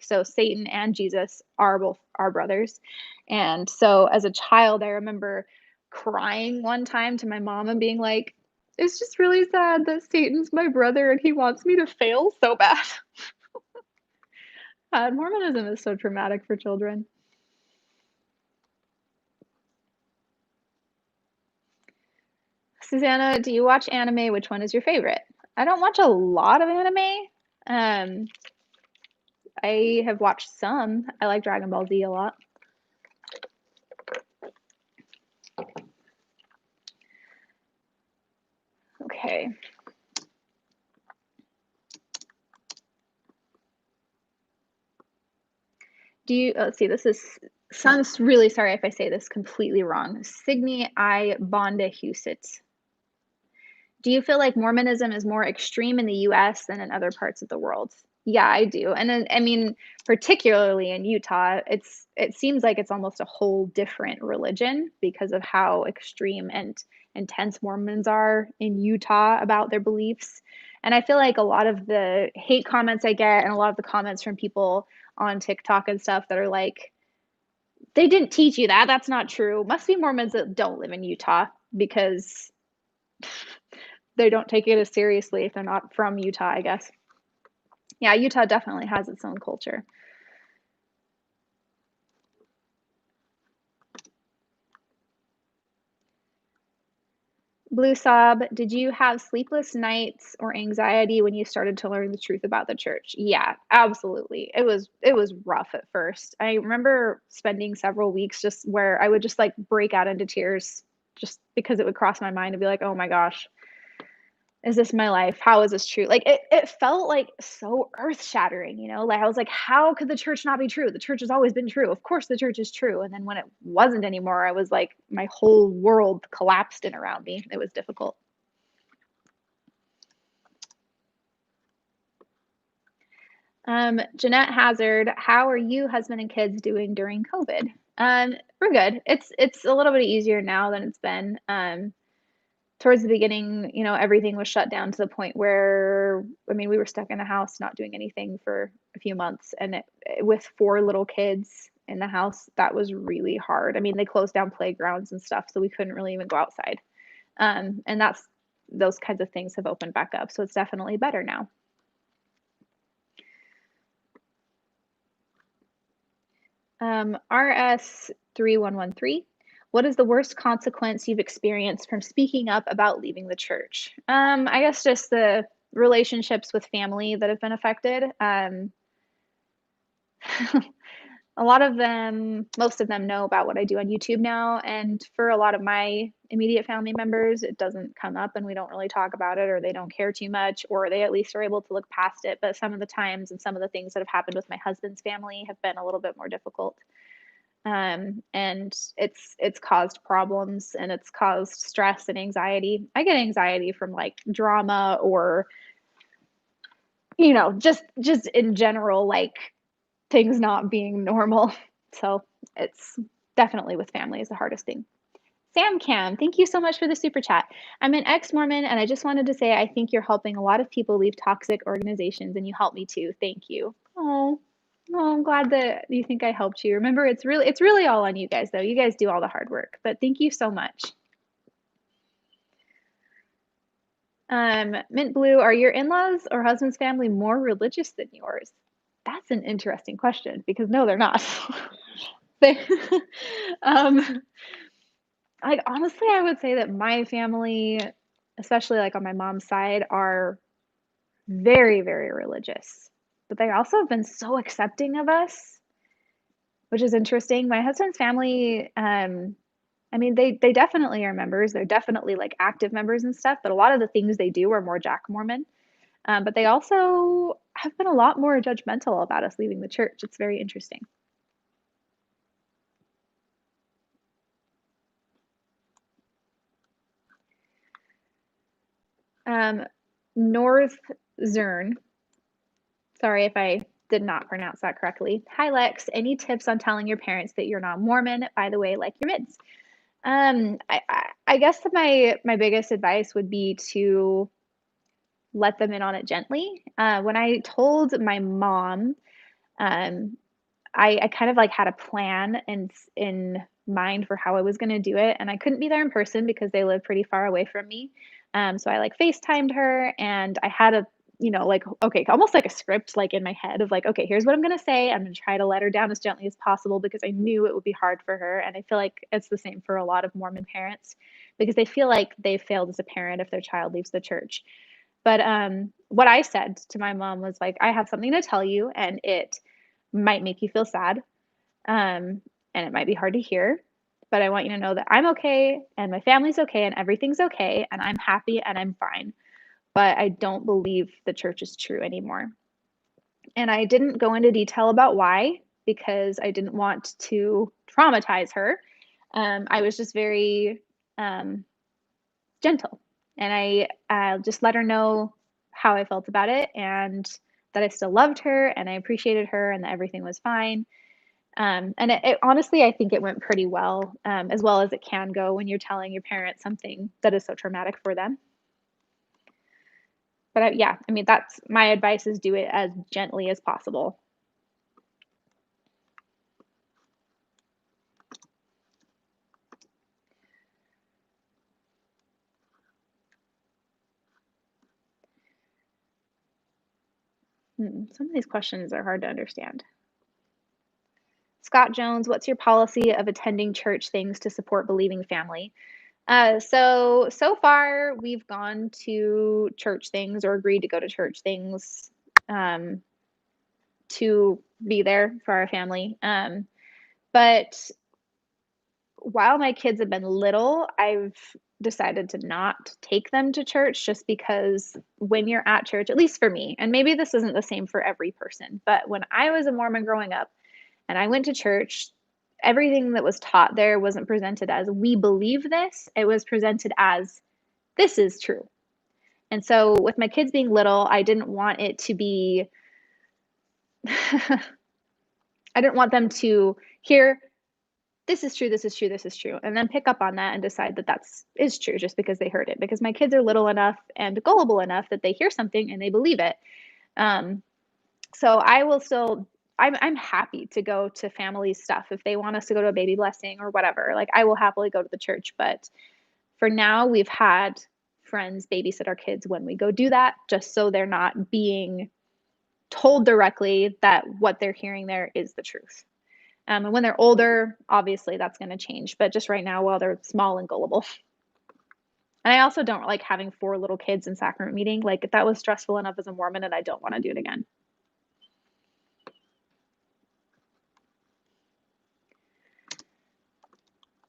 So Satan and Jesus are both our brothers. And so as a child, I remember crying one time to my mom and being like, it's just really sad that Satan's my brother and he wants me to fail so bad. Mormonism is so traumatic for children. Susanna, do you watch anime? Which one is your favorite? I don't watch a lot of anime. Um, I have watched some. I like Dragon Ball Z a lot. Okay. Let's see, sounds really sorry if I say this completely wrong. Signy I Bonda Husit. Do you feel like Mormonism is more extreme in the US than in other parts of the world? Yeah, I do. And then, I mean, particularly in Utah, it seems like it's almost a whole different religion because of how extreme and intense Mormons are in Utah about their beliefs. And I feel like a lot of the hate comments I get and a lot of the comments from people on TikTok and stuff that are like, they didn't teach you that. That's not true. Must be Mormons that don't live in Utah because they don't take it as seriously if they're not from Utah, I guess. Yeah, Utah definitely has its own culture. Blue Sob, did you have sleepless nights or anxiety when you started to learn the truth about the church? Yeah, absolutely. It was rough at first. I remember spending several weeks just where I would just like break out into tears just because it would cross my mind to be like, "Oh my gosh, is this my life? How is this true?" Like it felt like so earth-shattering, you know? Like I was like, "How could the church not be true? The church has always been true. Of course the church is true." And then when it wasn't anymore, I was like my whole world collapsed in around me. It was difficult. Jeanette Hazard, how are you, husband and kids doing during COVID? We're good. It's a little bit easier now than it's been. Towards the beginning, you know, everything was shut down to the point where, I mean, we were stuck in the house not doing anything for a few months. And with 4 little kids in the house, that was really hard. I mean, they closed down playgrounds and stuff, so we couldn't really even go outside. And those kinds of things have opened back up. So it's definitely better now. RS3113. What is the worst consequence you've experienced from speaking up about leaving the church? I guess just the relationships with family that have been affected. A lot of them, most of them know about what I do on YouTube now. And for a lot of my immediate family members, it doesn't come up and we don't really talk about it, or they don't care too much, or they at least are able to look past it. But some of the times and some of the things that have happened with my husband's family have been a little bit more difficult. And it's caused problems and it's caused stress and anxiety. I get anxiety from like drama or, you know, just in general, like things not being normal. So it's definitely with family is the hardest thing. Sam Cam, thank you so much for the super chat. I'm an ex-Mormon and I just wanted to say I think you're helping a lot of people leave toxic organizations and you helped me too. Thank you. Oh, I'm glad that you think I helped you. Remember, it's really all on you guys though. You guys do all the hard work, but thank you so much. Mint Blue, are your in-laws or husband's family more religious than yours? That's an interesting question because no, they're not. They, um, like honestly, I would say that my family, especially like on my mom's side, are very, very religious. But they also have been so accepting of us, which is interesting. My husband's family, I mean, they definitely are members. They're definitely like active members and stuff, but a lot of the things they do are more Jack Mormon. But they also have been a lot more judgmental about us leaving the church. It's very interesting. North Zern. Sorry if I did not pronounce that correctly. Hi, Lex. Any tips on telling your parents that you're not Mormon? By the way, like your mids. I guess that my biggest advice would be to let them in on it gently. When I told my mom, um, I kind of like had a plan in mind for how I was going to do it, and I couldn't be there in person because they live pretty far away from me. So I like FaceTimed her, and I had a like okay, almost like a script like in my head of like, okay, here's what I'm going to say. I'm going to try to let her down as gently as possible because I knew it would be hard for her, and I feel like it's the same for a lot of Mormon parents because they feel like they failed as a parent if their child leaves the church. But what I said to my mom was like, I have something to tell you, and it might make you feel sad, and it might be hard to hear, but I want you to know that I'm okay and my family's okay and everything's okay and I'm happy and I'm fine. But I don't believe the church is true anymore. And I didn't go into detail about why because I didn't want to traumatize her. I was just very um, gentle and I just let her know how I felt about it and that I still loved her and I appreciated her and that everything was fine. And it honestly, I think it went pretty well as it can go when you're telling your parents something that is so traumatic for them. But yeah, I mean, that's my advice is do it as gently as possible. Some of these questions are hard to understand. Scott Jones, what's your policy of attending church things to support believing family? So far we've gone to church things or agreed to go to church things um, to be there for our family. But while my kids have been little, I've decided to not take them to church just because when you're at church, at least for me, and maybe this isn't the same for every person, but when I was a Mormon growing up and I went to church, everything that was taught there wasn't presented as we believe this, it was presented as this is true. And so with my kids being little, I didn't want it to be I didn't want them to hear this is true, this is true, this is true, and then pick up on that and decide that that's is true just because they heard it. Because my kids are little enough and gullible enough that they hear something and they believe it. Um, so I will still. I'm happy to go to family stuff if they want us to go to a baby blessing or whatever. Like I will happily go to the church, but for now we've had friends babysit our kids when we go do that, just so they're not being told directly that what they're hearing there is the truth. And when they're older, obviously that's going to change. But just right now, while they're small and gullible. And I also don't like having 4 little kids in sacrament meeting. Like that was stressful enough as a Mormon, and I don't want to do it again.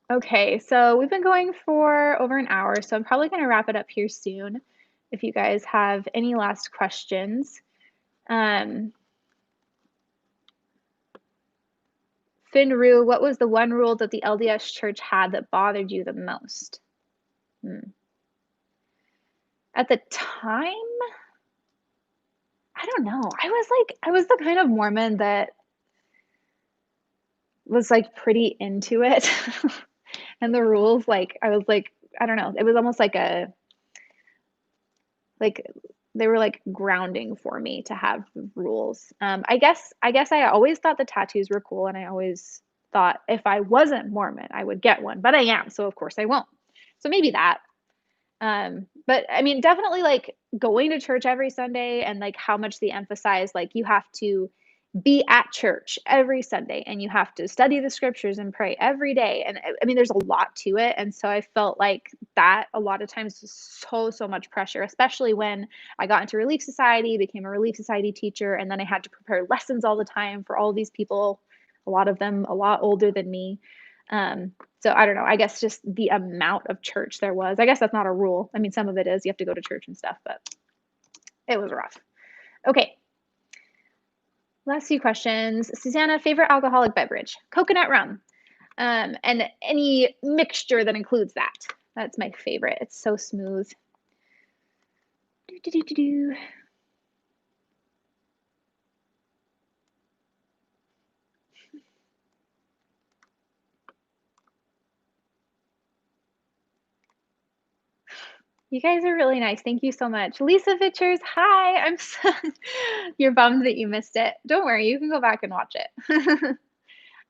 Okay, so we've been going for over an hour, so I'm probably going to wrap it up here soon. If you guys have any last questions. Finru, what was the one rule that the LDS church had that bothered you the most? At the time, I don't know. I was the kind of Mormon that was like pretty into it. And the rules, like I was like, I don't know. It was almost like like they were like grounding for me to have rules. I guess I always thought the tattoos were cool, and I always thought if I wasn't Mormon, I would get one, but I am, so of course I won't. So maybe that. But I mean, definitely like going to church every Sunday and like how much they emphasize like you have to be at church every Sunday and you have to study the scriptures and pray every day. And I mean, there's a lot to it. And so I felt like that a lot of times was so much pressure, especially when I got into Relief Society, became a Relief Society teacher, and then I had to prepare lessons all the time for all of these people, a lot of them a lot older than me. So I don't know. I guess just the amount of church there was. I guess that's not a rule. I mean, some of it is you have to go to church and stuff, but it was rough. Okay. Last few questions. Susanna, favorite alcoholic beverage? Coconut rum. And any mixture that includes that. That's my favorite. It's so smooth. You guys are really nice. Thank you so much. Lisa Vitchers, hi. I'm so you're bummed that you missed it. Don't worry, you can go back and watch it.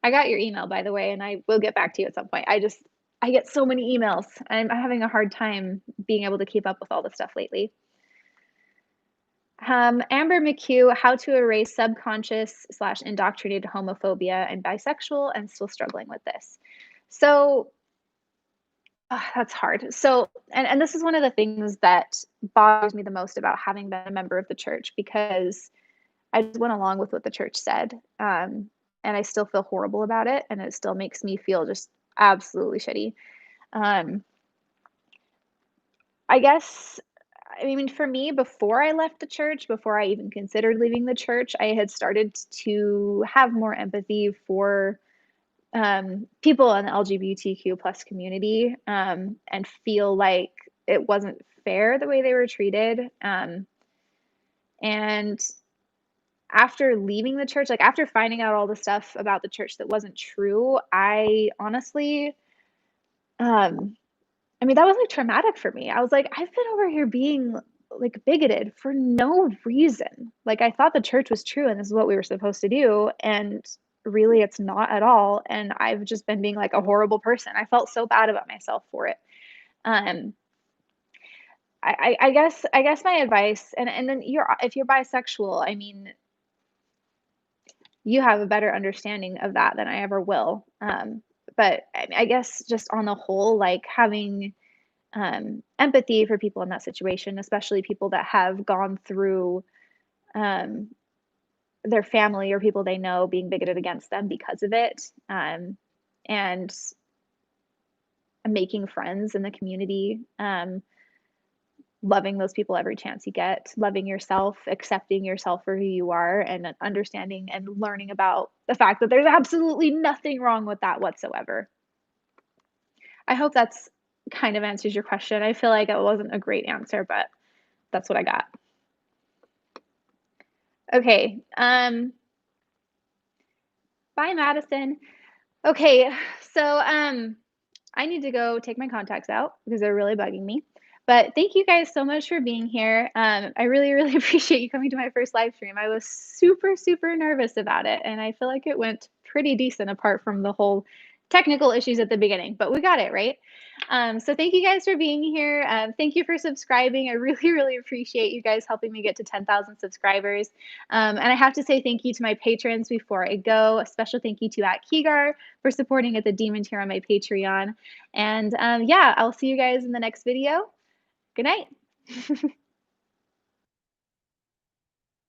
I got your email, by the way, and I will get back to you at some point. I get so many emails. I'm having a hard time being able to keep up with all the stuff lately. Amber McHugh, how to erase subconscious / indoctrinated homophobia and bisexual and still struggling with this. So that's hard. So, and this is one of the things that bothers me the most about having been a member of the church, because I just went along with what the church said. And I still feel horrible about it. And it still makes me feel just absolutely shitty. Um, I guess, I mean, for me, before I left the church, before I even considered leaving the church, I had started to have more empathy for people in the LGBTQ plus community, and feel like it wasn't fair the way they were treated. And after leaving the church, like after finding out all the stuff about the church that wasn't true, I honestly, um, I mean, that was like traumatic for me. I was like, I've been over here being like bigoted for no reason. Like I thought the church was true and this is what we were supposed to do. And really it's not at all. And I've just been being like a horrible person. I felt so bad about myself for it. Um, I guess my advice, and then if you're bisexual, I mean, you have a better understanding of that than I ever will. But I guess just on the whole, like having empathy for people in that situation, especially people that have gone through um, their family or people they know being bigoted against them because of it, and making friends in the community, loving those people every chance you get, loving yourself, accepting yourself for who you are, and understanding and learning about the fact that there's absolutely nothing wrong with that whatsoever. I hope that's kind of answers your question. I feel like it wasn't a great answer, but that's what I got. Okay. Bye, Madison. Okay, so I need to go take my contacts out because they're really bugging me. But thank you guys so much for being here. I really, really appreciate you coming to my first live stream. I was super, super nervous about it, and I feel like it went pretty decent apart from the whole technical issues at the beginning, but we got it, right? So thank you guys for being here. Thank you for subscribing. I really, really appreciate you guys helping me get to 10,000 subscribers. And I have to say thank you to my patrons before I go. A special thank you to @Keegar for supporting at the Demon tier on my Patreon. And yeah, I'll see you guys in the next video. Good night.